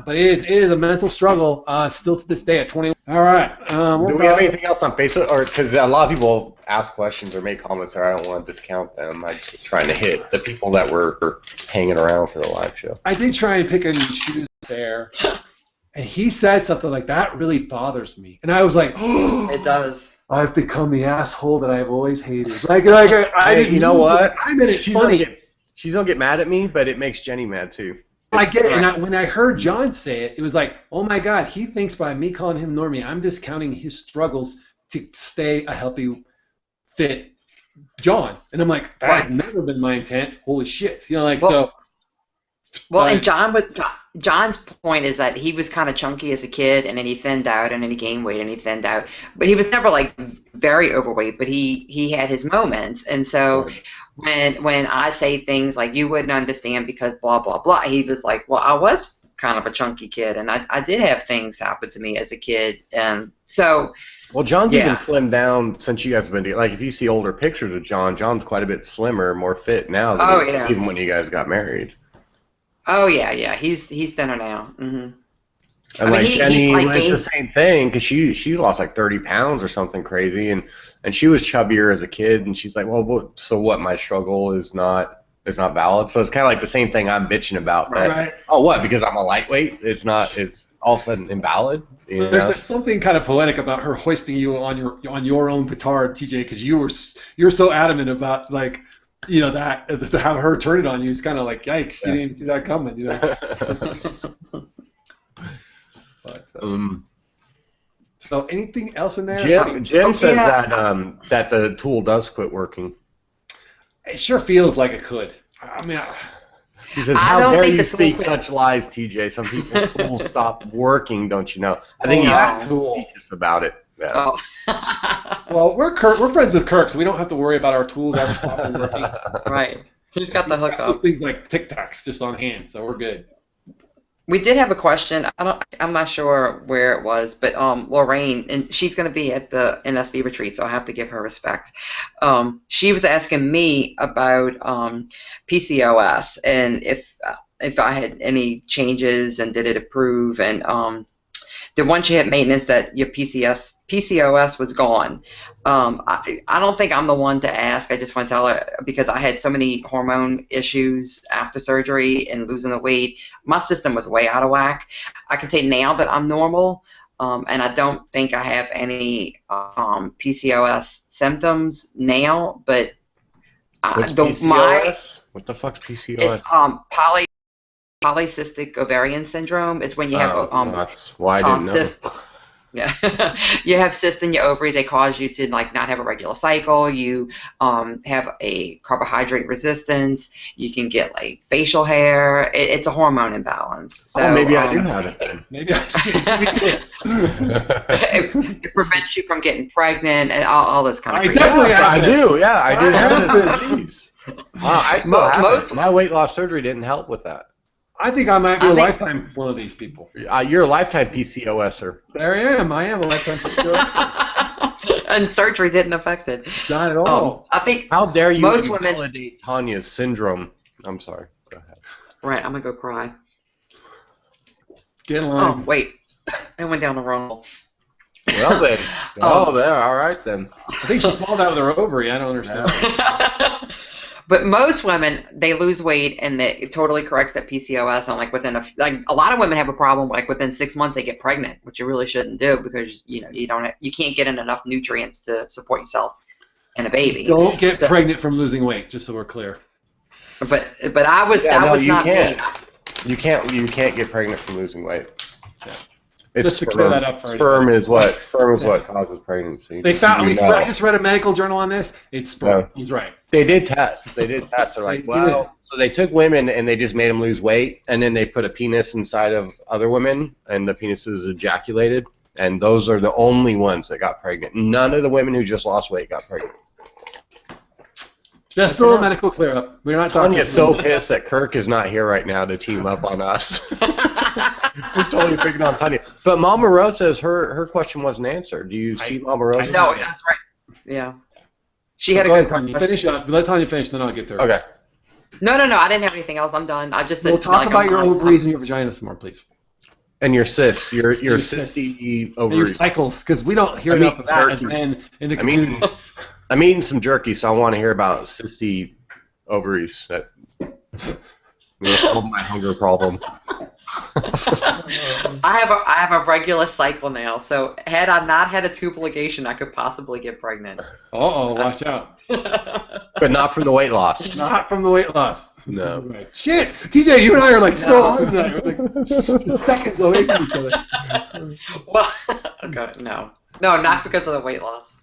But it is a mental struggle still to this day at 21. All right. Do we have anything else on Facebook? Or because a lot of people ask questions or make comments there, I don't want to discount them. I'm just trying to hit the people that were hanging around for the live show. I did try and pick and choose there. And he said something like, that really bothers me. And I was like, oh, it does. I've become the asshole that I've always hated. Like I didn't. You know what? I mean, it's funny. She's gonna get mad at me, but it makes Jenny mad too. I get it. And when I heard John say it, it was like, oh my God, he thinks by me calling him Normie, I'm discounting his struggles to stay a healthy, fit John. And I'm like, that's never been my intent. Holy shit. Well, and John's point is that he was kind of chunky as a kid, and then he thinned out, and then he gained weight, and he thinned out. But he was never like very overweight, but he had his moments. And so when I say things like, you wouldn't understand because blah, blah, blah, he was like, well, I was kind of a chunky kid, and I did have things happen to me as a kid. Well, John's even slimmed down since you guys have been together. Like, if you see older pictures of John's quite a bit slimmer, more fit now than he was even when you guys got married. Oh yeah, he's thinner now. Mm-hmm. And Jenny, it's the same thing because she's lost like 30 pounds or something crazy, and she was chubbier as a kid, and she's like, well, so what? My struggle is not valid. So it's kind of like the same thing I'm bitching about. That, oh, what? Because I'm a lightweight, it's all of a sudden invalid. There's something kind of poetic about her hoisting you on your own petard, TJ, because you're so adamant about like. That to have her turn it on you is kind of like, yikes, you didn't see that coming, So anything else in there? Jim says that the tool does quit working. It sure feels like it could. I mean, he says, how dare you speak such lies, TJ? Some people's tools stop working, don't you know? I think he's anxious about it. Yeah. Oh. Well, we're friends with Kirk, so we don't have to worry about our tools ever stopping working. Right. He's got the hookup. Those things like Tic Tacs just on hand, so we're good. We did have a question. I'm not sure where it was, but Lorraine, and she's going to be at the NSB retreat, so I have to give her respect. She was asking me about PCOS and if I had any changes and did it improve, and that once you hit maintenance that your PCOS was gone. I don't think I'm the one to ask. I just want to tell her because I had so many hormone issues after surgery and losing the weight. My system was way out of whack. I can say now that I'm normal, and I don't think I have any PCOS symptoms now. But what's PCOS? What the fuck's PCOS? It's polycystic ovarian syndrome. Is when you have that's why I didn't know. Yeah, you have cysts in your ovaries. They cause you to not have a regular cycle. You have a carbohydrate resistance. You can get facial hair. It's a hormone imbalance. So maybe I do have it then. Maybe I should. It prevents you from getting pregnant and all this kind of. I do. Yeah, I do have this. I still have it. My weight loss surgery didn't help with that. I think I might be a lifetime one of these people. You're a lifetime PCOSer. There I am. I am a lifetime PCOSer. And surgery didn't affect it. Not at all. I think. How dare you most invalidate Tanya's syndrome? I'm sorry. Go ahead. Right, I'm gonna go cry. Get in line. Oh wait, I went down the wrong hole. Well then. There. All right then. I think she swallowed out with her ovary. I don't understand. But most women, they lose weight and it totally corrects that PCOS. And within a lot of women have a problem. Within 6 months they get pregnant, which you really shouldn't do because you can't get in enough nutrients to support yourself and a baby. Don't get pregnant from losing weight, just so we're clear. But I was not me. You can't get pregnant from losing weight. Yeah. It's just to clear that up for sperm is what causes pregnancy. They found. I just read a medical journal on this. It's sperm. No. He's right. They did tests. They're like, well, so they took women and they just made them lose weight, and then they put a penis inside of other women, and the penises ejaculated, and those are the only ones that got pregnant. None of the women who just lost weight got pregnant. Just a little medical clear up. We're not talking. Tanya's so pissed that Kirk is not here right now to team up on us. We're totally picking on Tanya. But Mama Rose says her question wasn't answered. Do you see Mama Rose? No, that's right. Yeah. She had a good question. Finish up. Let Tanya finish, then I'll get to her. Okay. No. I didn't have anything else. I'm done. I just said. We'll talk about your ovaries and your vagina some more, please. And your cysts, your cysty ovaries. Your cycles, because we don't hear enough of that in the community. I'm eating some jerky, so I want to hear about cysty ovaries. That solve my hunger problem. I have a regular cycle now, so had I not had a tube ligation, I could possibly get pregnant. Watch out. But not from the weight loss. Not from the weight loss. No. Right. Shit, TJ, you and I are like so on tonight. We're like seconds away from each other. Well, okay, no, not because of the weight loss.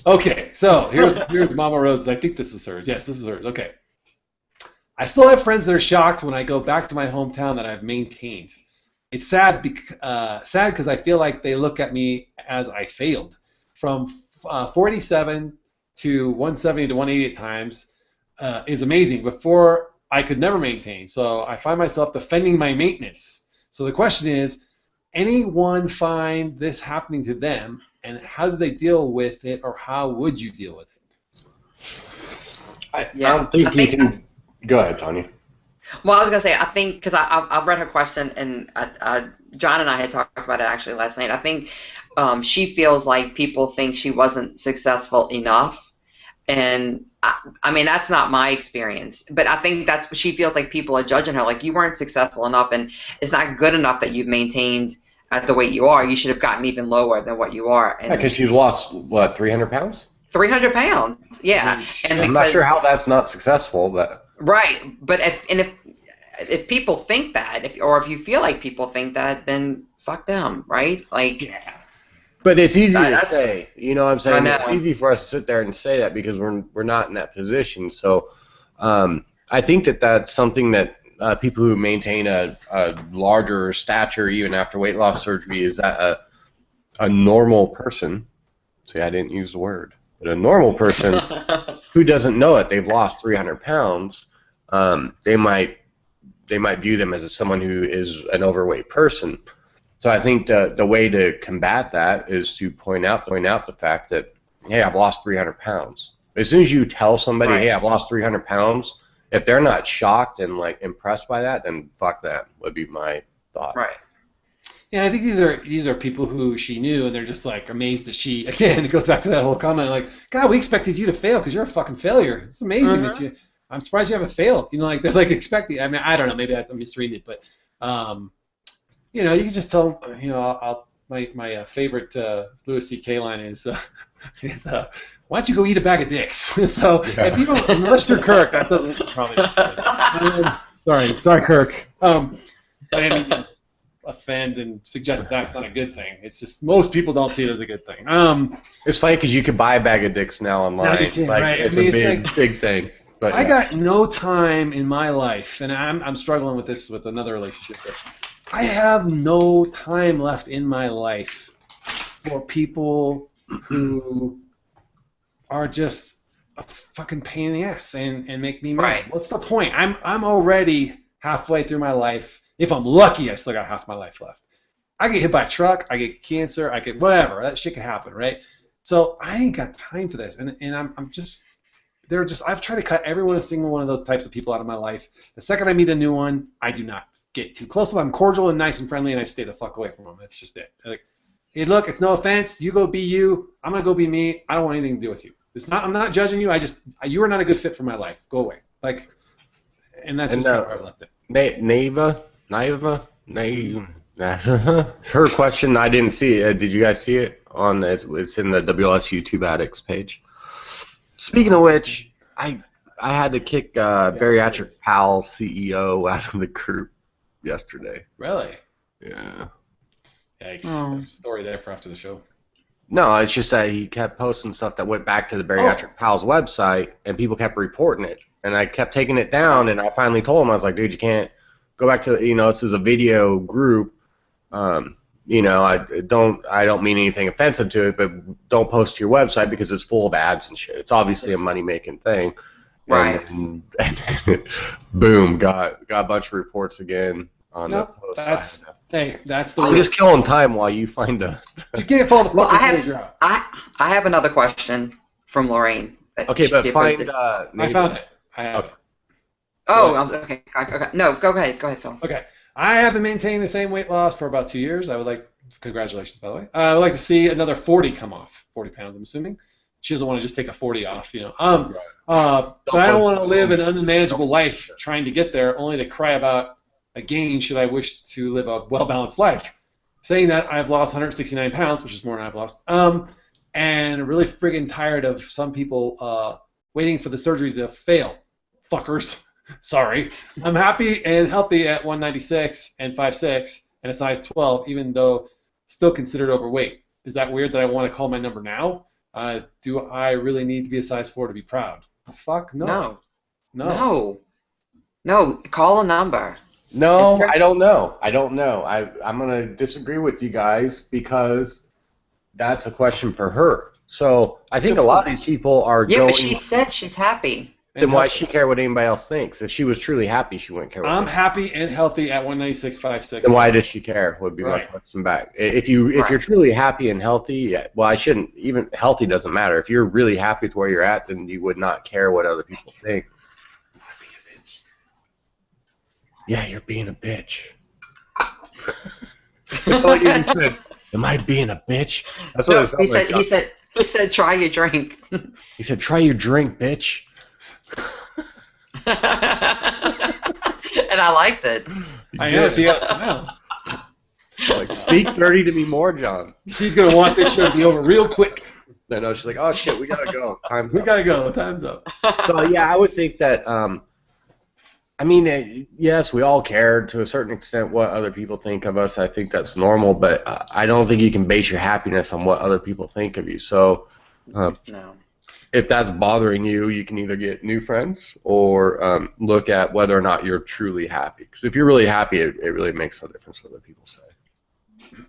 Okay, so here's Mama Rose's. I think this is hers. Yes, this is hers. Okay. I still have friends that are shocked when I go back to my hometown that I've maintained. It's sad because I feel like they look at me as I failed. From 47 to 170 to 180 times is amazing. Before, I could never maintain, so I find myself defending my maintenance. So the question is, anyone find this happening to them, and how do they deal with it, or how would you deal with it? I don't think you can... Go ahead, Tanya. Well, I was going to say, I think, because I've read her question, and John and I had talked about it actually last night. I think she feels like people think she wasn't successful enough. And, I mean, that's not my experience. But I think that's what she feels like people are judging her. Like, you weren't successful enough, and it's not good enough that you've maintained at the weight you are. You should have gotten even lower than what you are. Yeah, because she's lost, what, 300 pounds? 300 pounds, yeah. And I'm not sure how that's not successful, but... Right, but if people think that, or if you feel like people think that, then fuck them, right? Like, yeah. But it's easy to say, you know what I'm saying? It's easy for us to sit there and say that because we're not in that position. So I think that's something that people who maintain a larger stature even after weight loss surgery is that a normal person. See, I didn't use the word, but a normal person who doesn't know it, they've lost 300 pounds. They might view them as someone who is an overweight person. So I think the way to combat that is to point out the fact that, hey, I've lost 300 pounds. As soon as you tell somebody, hey, I've lost 300 pounds, if they're not shocked and like impressed by that, then fuck that would be my thought. Right. Yeah, I think these are people who she knew, and they're just like amazed that she. Again, it goes back to that whole comment, like, God, we expected you to fail because you're a fucking failure. It's amazing that you. I'm surprised you haven't failed. You know, like they're like expecting. I mean, I don't know. Maybe I'm misreading it, but you know, you can just tell them. You know, my favorite Louis C.K. line is why don't you go eat a bag of dicks? So if you don't, unless you're Kirk, that doesn't probably. Sorry, Kirk. But I mean, offend and suggest that's not a good thing. It's just most people don't see it as a good thing. It's funny because you can buy a bag of dicks now online. It's a big thing. But I got no time in my life, and I'm struggling with this with another relationship. But I have no time left in my life for people who are just a fucking pain in the ass and make me mad. Right. What's the point? I'm already halfway through my life. If I'm lucky, I still got half my life left. I get hit by a truck, I get cancer, I get whatever. That shit can happen, right? So I ain't got time for this, and I've tried to cut every single one of those types of people out of my life. The second I meet a new one, I do not get too close to them. I'm cordial and nice and friendly, and I stay the fuck away from them. That's just it. Like, hey, look, it's no offense. You go be you. I'm gonna go be me. I don't want anything to do with you. I'm not judging you. You are not a good fit for my life. Go away. Like, and that's just how I left it. Naiva, her question, I didn't see it. Did you guys see it? It's in the WS YouTube Addicts page. Speaking of which, I had to kick Bariatric Pal CEO out of the group yesterday. Really? Yeah. Yikes. Story there for after the show. No, it's just that he kept posting stuff that went back to the Bariatric Pals website, and people kept reporting it. And I kept taking it down, and I finally told him, I was like, dude, you can't go back to, this is a video group. I don't mean anything offensive to it, but don't post to your website because it's full of ads and shit. It's obviously a money-making thing. Right. And boom, got a bunch of reports again on the post. That's the I'm just killing time while you find a... You can't follow the fucking I have another question from Lorraine. Okay, but find... I found it. I have it. Oh, okay. No, go ahead. Go ahead, Phil. Okay. I have been maintaining the same weight loss for about 2 years. I would like... Congratulations, by the way. I would like to see another 40 come off. 40 pounds, I'm assuming. She doesn't want to just take a 40 off, But I don't want to live an unmanageable life trying to get there, only to cry about a gain should I wish to live a well-balanced life. Saying that, I've lost 169 pounds, which is more than I've lost, and really friggin' tired of some people waiting for the surgery to fail. Fuckers. Sorry. I'm happy and healthy at 196 and 5'6", and a size 12, even though still considered overweight. Is that weird that I want to call my number now? Do I really need to be a size 4 to be proud? Fuck no. No. Call a number. No, I don't know. I'm going to disagree with you guys because that's a question for her. So I think a lot of these people are going... Yeah, but she said she's happy. Then why does she care what anybody else thinks? If she was truly happy, she wouldn't care. I'm happy and healthy at 196, 5'6". Then why does she care? Would be my question back. If you're truly happy and healthy, well, I shouldn't. Even healthy doesn't matter. If you're really happy with where you're at, then you would not care what other people think. Yeah, you're being a bitch. That's all you said. Am I being a bitch? That's what he said, try your drink. He said, try your drink, bitch. And I liked it. I know, she has now. Like, speak dirty to me more, John. She's going to want this show to be over real quick. No, she's like, oh, shit, we got to go. Time's up. We got to go. Time's up. So, yeah, I would think that, yes, we all care to a certain extent what other people think of us. I think that's normal, but I don't think you can base your happiness on what other people think of you. So, no. If that's bothering you, you can either get new friends or look at whether or not you're truly happy. Because if you're really happy, it really makes no difference what other people say.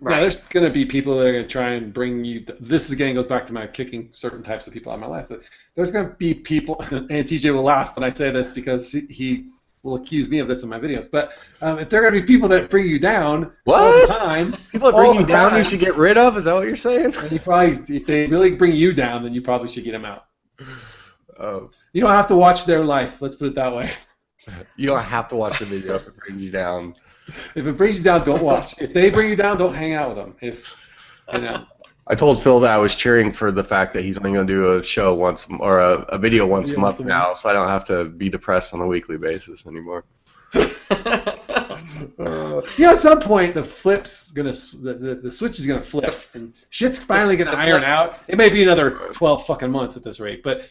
Right. Yeah, there's going to be people that are going to try and bring you... This again goes back to my kicking certain types of people out of my life. But there's going to be people, and TJ will laugh when I say this because he will accuse me of this in my videos. But if there are going to be people that bring you down all the time... People that bring you down you should get rid of? Is that what you're saying? And if they really bring you down, then you probably should get them out. Oh. You don't have to watch their life. Let's put it that way. You don't have to watch the video if it brings you down. If it brings you down, don't watch. If they bring you down, don't hang out with them. I told Phil that I was cheering for the fact that he's only going to do a show once or a video once a month now, so I don't have to be depressed on a weekly basis anymore. At some point the switch is gonna flip and shit's finally gonna iron out. It may be another 12 fucking months at this rate, but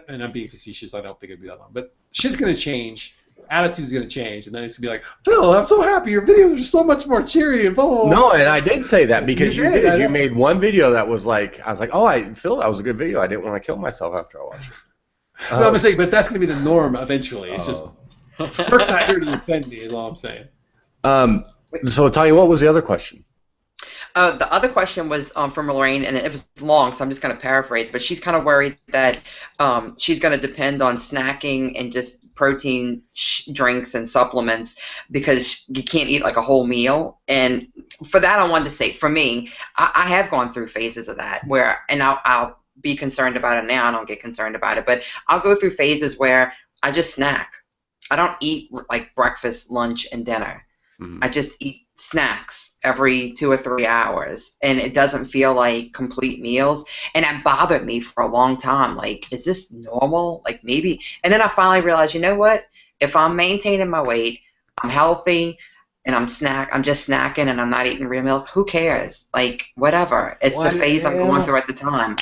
and I'm being facetious. I don't think it'd be that long. But shit's gonna change. Attitude's gonna change, and then it's gonna be like, Phil, I'm so happy. Your videos are so much more cheery and blah, blah, blah. No, and I did say that because you did. You made one video that was like, I was like, Phil, that was a good video. I didn't want to kill myself after I watched it. No, I'm saying, but that's gonna be the norm eventually. It's just Kirk's not here to defend me. Is all I'm saying. So, Tanya, what was the other question? The other question was from Lorraine, and it was long, so I'm just going to paraphrase, but she's kind of worried that she's going to depend on snacking and just protein drinks and supplements because you can't eat like a whole meal. And for that, I wanted to say, for me, I have gone through phases of that where, and I'll be concerned about it now. I don't get concerned about it, but I'll go through phases where I just snack. I don't eat like breakfast, lunch, and dinner. I just eat snacks every 2 or 3 hours, and it doesn't feel like complete meals. And it bothered me for a long time. Like, is this normal? Like, maybe. And then I finally realized, you know what? If I'm maintaining my weight, I'm healthy, and I'm just snacking, and I'm not eating real meals, who cares? Like, whatever. It's the phase I'm going through at the time.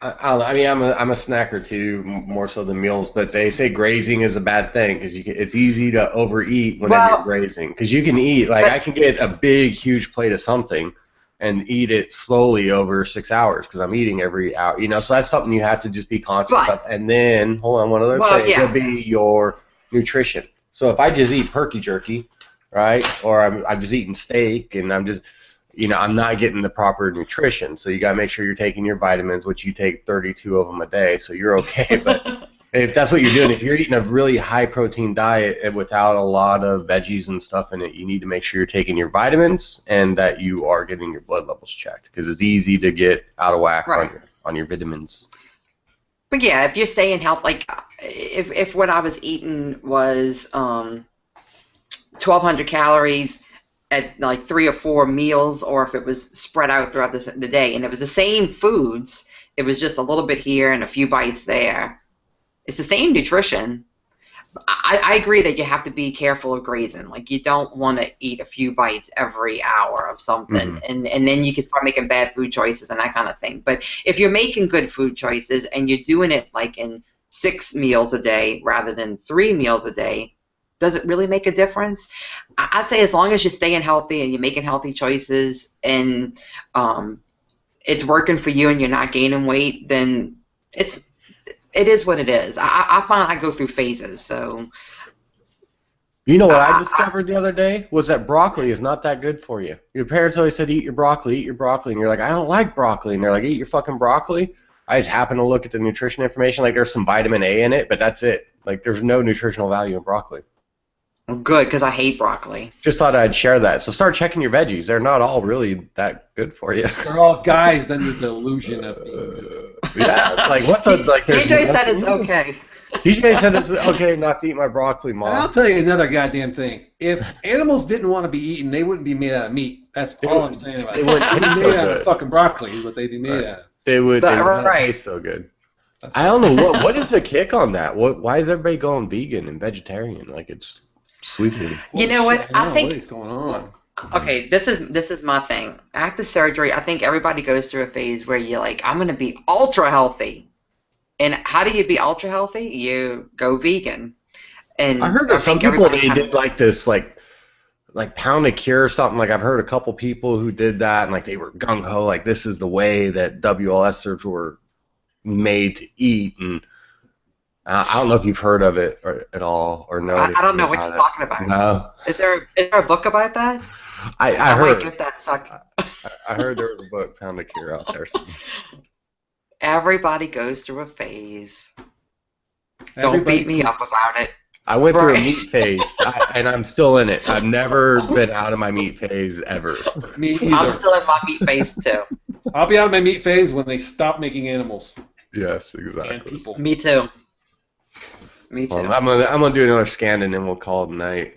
I mean, I'm a snacker too, more so than meals. But they say grazing is a bad thing because it's easy to overeat whenever you're grazing. Because you can eat, like I can get a big, huge plate of something, and eat it slowly over 6 hours because I'm eating every hour. So that's something you have to just be conscious of. And then, hold on, one other thing would be your nutrition. So if I just eat turkey jerky, right, or I'm just eating steak and I'm just, I'm not getting the proper nutrition. So you got to make sure you're taking your vitamins, which you take 32 of them a day, so you're okay. But if that's what you're doing, if you're eating a really high protein diet and without a lot of veggies and stuff in it, you need to make sure you're taking your vitamins and that you are getting your blood levels checked because it's easy to get out of whack on your vitamins. But yeah, if you're staying healthy, like if what I was eating was 1,200 calories at like 3 or 4 meals, or if it was spread out throughout the day, and it was the same foods, it was just a little bit here and a few bites there. It's the same nutrition. I agree that you have to be careful of grazing. Like, you don't want to eat a few bites every hour of something, and then you can start making bad food choices and that kind of thing. But if you're making good food choices and you're doing it like in 6 meals a day rather than 3 meals a day, does it really make a difference? I'd say as long as you're staying healthy and you're making healthy choices and it's working for you and you're not gaining weight, then it is what it is. I find I go through phases, so. You know what I discovered the other day was that broccoli is not that good for you. Your parents always said, eat your broccoli, and you're like, I don't like broccoli, and they're like, eat your fucking broccoli. I just happened to look at the nutrition information, like there's some vitamin A in it, but that's it. Like, there's no nutritional value in broccoli. Good, because I hate broccoli. Just thought I'd share that. So start checking your veggies. They're not all really that good for you. They're all guys under the illusion of being good. Yeah, it's like, what the, like, TJ said it's okay. TJ said it's okay not to eat my broccoli, Mom. And I'll tell you another goddamn thing. If animals didn't want to be eaten, they wouldn't be made out of meat. That's all I'm saying about it. They wouldn't be made out of fucking broccoli, what they'd be made out of. They would taste so good. I don't know, what is the kick on that? Why is everybody going vegan and vegetarian? Like, it's sweeter. You know what? I think what is going on? Okay, this is my thing. After surgery, I think everybody goes through a phase where you're like, I'm gonna be ultra healthy. And how do you be ultra healthy? You go vegan. And I heard that some people they did like this like pound a cure or something. Like, I've heard a couple people who did that and like they were gung ho, like this is the way that WLSers were made to eat. And I don't know if you've heard of it at all or know. I don't know what you're talking about. No. Is there a book about that? I heard. Might get that sucked. I heard there was a book, Pound a Cure, out there. Everybody goes through a phase. Don't beat me up about it. I went through a meat phase, and I'm still in it. I've never been out of my meat phase ever. Me either. I'm still in my meat phase too. I'll be out of my meat phase when they stop making animals. Yes, exactly. And people. Me too. Me too. I'm gonna do another scan and then we'll call it a night.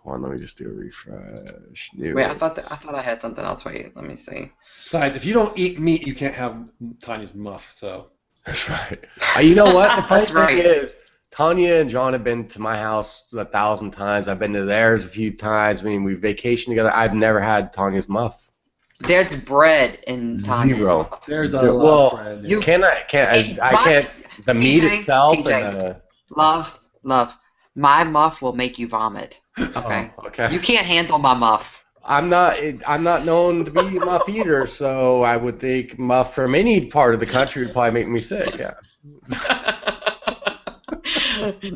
Hold on, let me just do a refresh. Wait, I thought I had something else. Wait, let me see. Besides, if you don't eat meat, you can't have Tanya's muff. So. That's right. You know what? The funny That's right. thing is, Tanya and John have been to my house 1,000 times. I've been to theirs a few times. I mean, we vacationed together. I've never had Tanya's muff. There's bread in Tanya's. Zero. Muff. There's a lot of bread. You can't. The meat itself. TJ, love. My muff will make you vomit. Okay. Oh, okay. You can't handle my muff. I'm not known to be a muff eater, so I would think muff from any part of the country would probably make me sick. Yeah.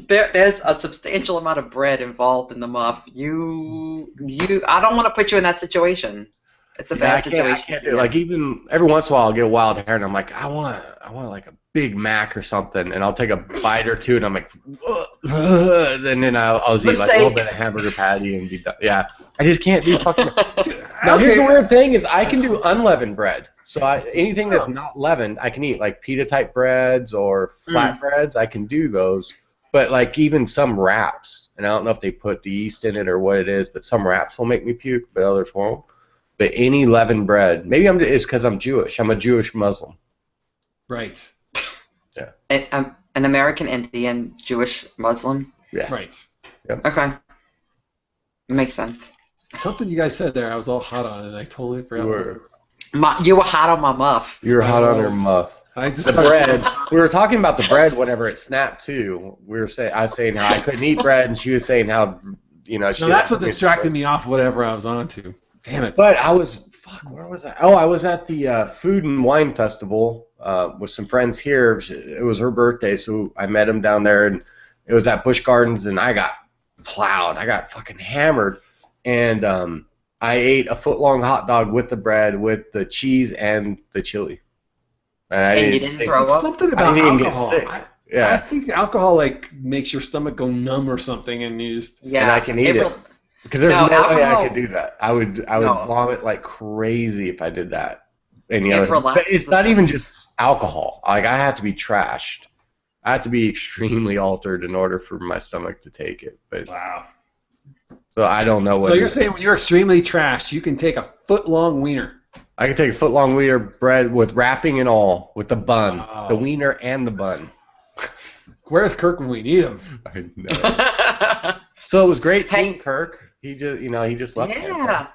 There's a substantial amount of bread involved in the muff. I don't want to put you in that situation. It's a bad situation. I can't do it. Like, even every once in a while I'll get wild hair and I'm like, I want like a Big Mac or something, and I'll take a bite or two and I'm like, and then I'll eat like a little bit of hamburger patty and be done. Yeah, I just can't do fucking. Now here's the weird thing is I can do unleavened bread. So anything that's not leavened, I can eat, like pita type breads or flat breads. I can do those, but like even some wraps, and I don't know if they put the yeast in it or what it is, but some wraps will make me puke, but others won't. But any leavened bread, maybe it's because I'm Jewish. I'm a Jewish Muslim. Right. Yeah. An American Indian Jewish Muslim. Yeah. Right. Yep. Okay. Makes sense. Something you guys said there, I was all hot on, and I totally forgot. You were hot on my muff. You were hot on your muff. The bread. We were talking about the bread whenever it snapped too. I was saying how I couldn't eat bread, and she was saying how, that's what distracted me off whatever I was on to. Damn it. But I was fuck, where was I? Oh, I was at the Food and Wine Festival with some friends here. It was her birthday, so I met him down there, and it was at Busch Gardens, and I got plowed. I got fucking hammered, and I ate a foot-long hot dog with the bread, with the cheese and the chili. And you didn't throw up? Something about alcohol. Yeah. I think alcohol like makes your stomach go numb or something, and you just and I can eat it. Because there's no way I could do that. I would vomit like crazy if I did that. But it's not even just alcohol. Like I have to be trashed. I have to be extremely altered in order for my stomach to take it. But wow. So I don't know what. So you're saying when you're extremely trashed, you can take a foot-long wiener. I can take a foot-long wiener bread with wrapping and all, with the bun, the wiener and the bun. Where's Kirk when we need him? I know. So it was great seeing Kirk. He just left. Yeah.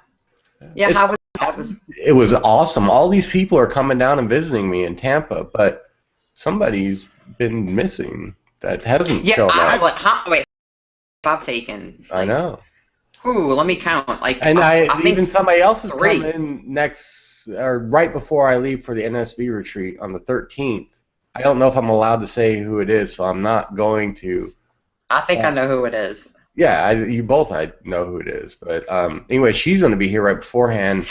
Yeah. How was that? It was awesome. All these people are coming down and visiting me in Tampa, but somebody's been missing that hasn't shown up. Wait, I've taken. I know. Ooh, let me count. And I think even somebody else is coming right before I leave for the NSV retreat on the 13th. I don't know if I'm allowed to say who it is, so I'm not going to. I think I know who it is. Yeah, I know who it is, but anyway, she's going to be here right beforehand.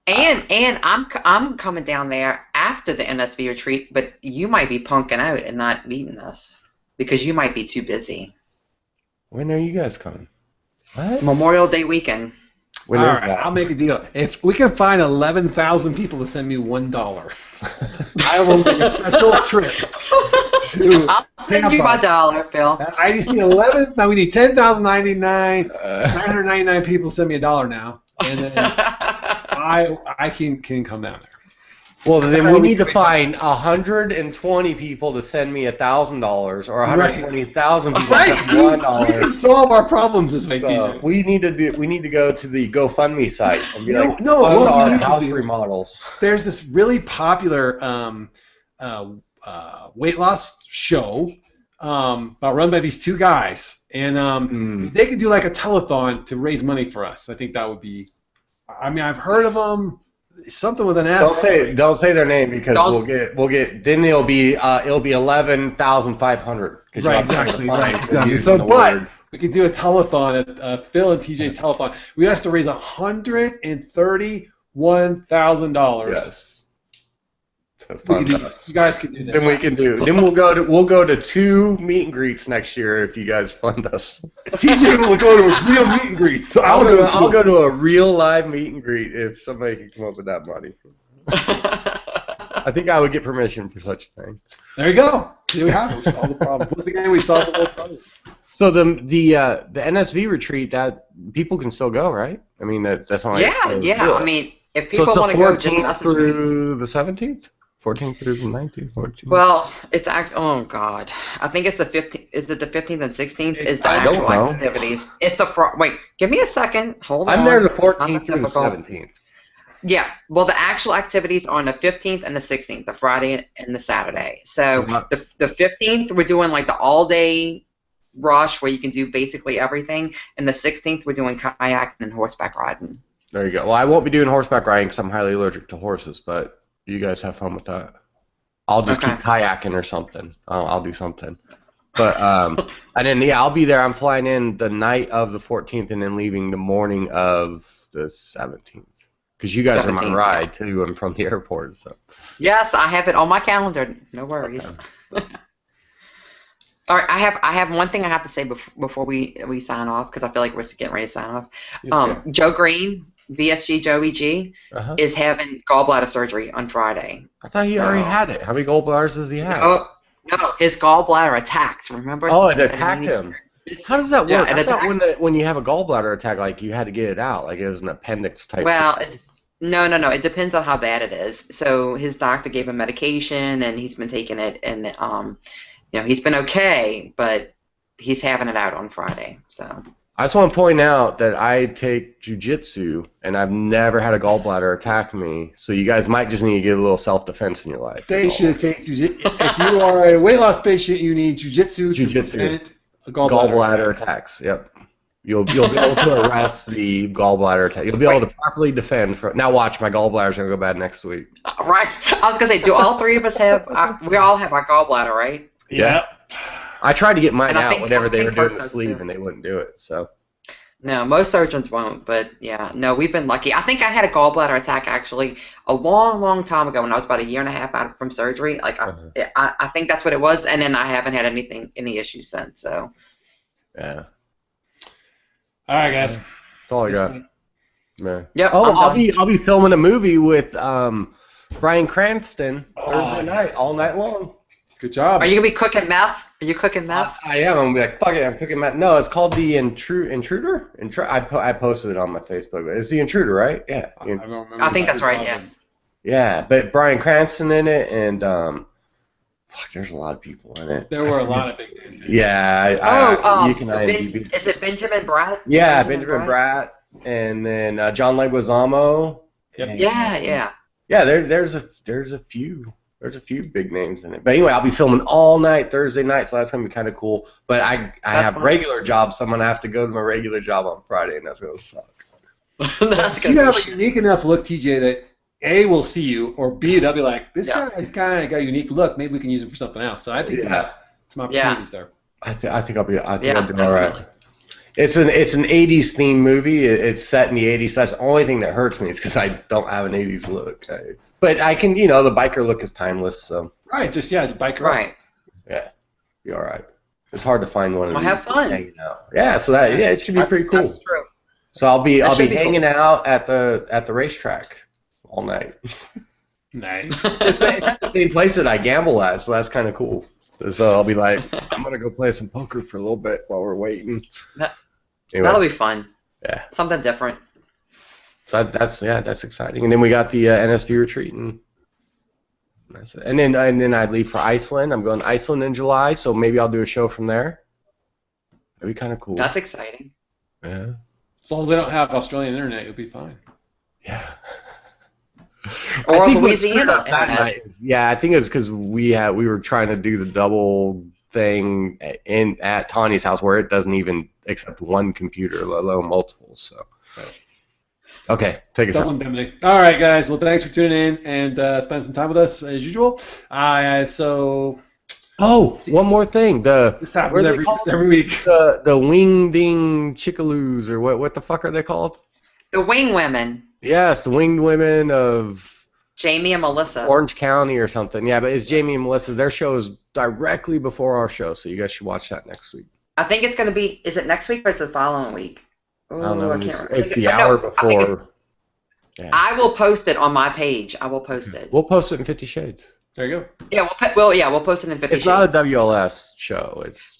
And I'm coming down there after the NSV retreat, but you might be punking out and not meeting us because you might be too busy. When are you guys coming? What? Memorial Day weekend. When is that? I'll make a deal. If we can find 11,000 people to send me $1, I will make a special trip. I'll send you my dollar, Phil. I just need 11. Now we need 10,099. 999 people send me $1 now, and then I can come down there. Well, then we need to find 120 people to send me $1,000, or 120,000 people to send me $1. We can solve our problems this way, TJ. We need to go to the GoFundMe site and be fund our house remodels. There's this really popular weight loss show run by these two guys, and they could do like a telethon to raise money for us. I think that would be. I mean, I've heard of them. Something with an F. Don't say their name because we'll get. Then it'll be 11,500. Right, exactly. Right. So, but we can do a telethon at Phil and TJ telethon. We have to raise $131,000. Yes. You guys can do this. Then we can do. Then we'll go to 2 meet and greets next year if you guys fund us. TJ will go to a real meet and greet. So I'll go to a real live meet and greet if somebody can come up with that money. I think I would get permission for such a thing. There you go. Here we have it. We solved the problem. Once again, we solved the whole problem. So the NSV retreat, that people can still go, right? I mean that's not like I mean if people want to go, just message me. Through the 17th. 14th through the 19th, 14th. Well, it's oh god, I think it's the 15th. Is it the 15th and 16th? Is the actual activities? It's the wait. Give me a second. Hold on. I'm there the 14th through the 17th. Yeah. Well, the actual activities are on the 15th and the 16th, the Friday and the Saturday. So the 15th we're doing like the all-day rush where you can do basically everything, and the 16th we're doing kayaking and horseback riding. There you go. Well, I won't be doing horseback riding because I'm highly allergic to horses, but. You guys have fun with that. I'll just keep kayaking or something. I'll do something. But and then I'll be there. I'm flying in the night of the 14th and then leaving the morning of the 17th. Because you guys are my ride to and from the airport. So. Yes, I have it on my calendar. No worries. Okay. All right, I have one thing I have to say before we sign off because I feel like we're getting ready to sign off. Joe Green. VSG Joey G is having gallbladder surgery on Friday. I thought he already had it. How many gallbladders does he have? No, his gallbladder attacked. Remember? Oh, it attacked him. How does that work? I thought when you have a gallbladder attack, like you had to get it out, like it was an appendix type. Well, no. It depends on how bad it is. So his doctor gave him medication, and he's been taking it, and he's been okay, but he's having it out on Friday. So. I just want to point out that I take jiu-jitsu, and I've never had a gallbladder attack me, so you guys might just need to get a little self-defense in your life. They should take jiu-jitsu. If you are a weight loss patient, you need jiu-jitsu to prevent a gallbladder attacks. Yep. You'll be able to arrest the gallbladder attack. You'll be able to properly defend. Now watch, my gallbladder's going to go bad next week. Right. I was going to say, do all three of us have, we all have our gallbladder, right? Yeah. I tried to get mine out whenever they were doing the sleeve, and they wouldn't do it, so. No, most surgeons won't, but yeah, no, we've been lucky. I think I had a gallbladder attack actually a long time ago when I was about a year and a half out from surgery. Like, I think that's what it was, and then I haven't had any issues since, so. Yeah. All right, guys. That's all I got. Yeah. Yep, oh, I'll be filming a movie with Bryan Cranston Thursday night, all night long. Good job. Are you gonna be cooking meth? Are you cooking meth? I am. I'm gonna be like, fuck it, I'm cooking meth. No, it's called The Intruder. I posted it on my Facebook. It's The Intruder, right? Yeah. I don't remember. I think that's right. Yeah. Yeah, but Bryan Cranston in it, and fuck, there's a lot of people in it. There were a lot of big names. Yeah. You can IMDb. Is it Benjamin Bratt? Yeah, Benjamin Bratt, and then John Leguizamo. Yep. Yeah. Yeah, there's a few. There's a few big names in it. But anyway, I'll be filming all night Thursday night, so that's going to be kind of cool. But I have regular jobs, so I'm going to have to go to my regular job on Friday, and that's going to suck. You have a unique enough look, TJ, that A, will see you, or B, they'll be like, this guy's kind of got a unique look. Maybe we can use him for something else. So I think some opportunities there. I think I'll do all right. It's an 80s themed movie. It's set in the 80s. That's the only thing that hurts me is because I don't have an 80s look. But I can, the biker look is timeless. So right, just biker. Right. Yeah, be all right. It's hard to find one of these. Have fun. Hanging out. Yeah, so it should be pretty cool. That's true. So I'll be hanging out at the racetrack all night. Nice. It's the same place that I gamble at, so that's kind of cool. So I'll be like, I'm gonna go play some poker for a little bit while we're waiting. Anyway. That'll be fun. Yeah. Something different. So that's exciting. And then we got the NSV retreat, and that's it. And then I'd leave for Iceland. I'm going to Iceland in July, so maybe I'll do a show from there. That'd be kind of cool. That's exciting. Yeah. As long as they don't have Australian internet, you'll be fine. Yeah. Or Louisiana internet. Yeah, I think it's because we were trying to do the double thing at Tanya's house where it doesn't even accept one computer, let alone multiple. So, okay, take us out. All right, guys. Well, thanks for tuning in and spending some time with us as usual. One more thing. This happens every week. The wingding chickaloos, or what the fuck are they called? The wing women. Yes, the winged women of Jamie and Melissa. Orange County or something. Yeah, but it's Jamie and Melissa. Their show is directly before our show, so you guys should watch that next week. I think it's going to be, is it next week or is it the following week? Ooh, I don't know. It's the hour before. Yeah. I will post it on my page. I will post it. We'll post it in 50 Shades. There you go. Yeah, we'll post it in 50 Shades. It's not a WLS show. It's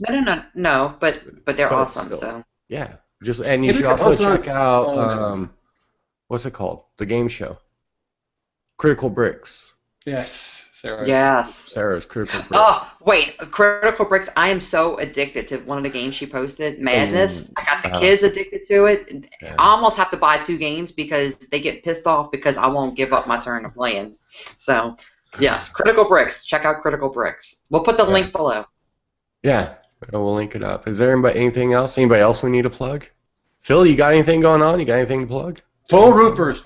No, but they're awesome. So yeah, and you should also check out what's it called? The game show. Critical Bricks. Yes, Sarah. Yes. Sarah's Critical Bricks. Oh, wait, Critical Bricks. I am so addicted to one of the games she posted, Madness. I got the kids addicted to it. Yeah. I almost have to buy 2 games because they get pissed off because I won't give up my turn of playing. So, yes, Critical Bricks. Check out Critical Bricks. We'll put the link below. Yeah, we'll link it up. Is there anything else? Anybody else we need to plug? Phil, you got anything going on? You got anything to plug? Total Roofers,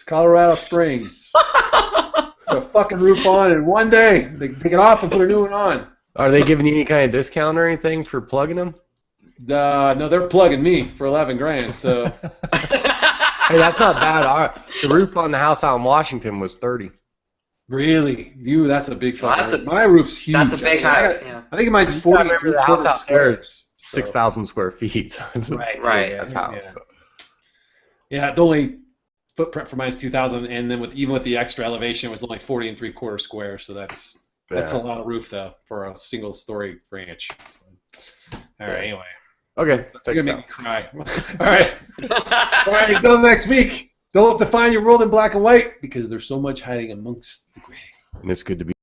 Colorado Springs. Put a fucking roof on in one day. They take it off and put a new one on. Are they giving you any kind of discount or anything for plugging them? No, they're plugging me for $11,000. So. Hey, that's not bad. The roof on the house out in Washington was $30,000. Really? That's a big fucking roof. My roof's huge. That's a big house. Yeah. I think mine's 43 the house out there is 6,000 square feet. Right. That's house. Yeah. Yeah, the only footprint for mine is 2,000, and then even with the extra elevation, it was only 40 3/4 square. So that's a lot of roof though for a single-story ranch. So, all right, anyway. Okay, you're gonna make me cry. All right, until next week. Don't define your world in black and white because there's so much hiding amongst the gray. And it's good to be.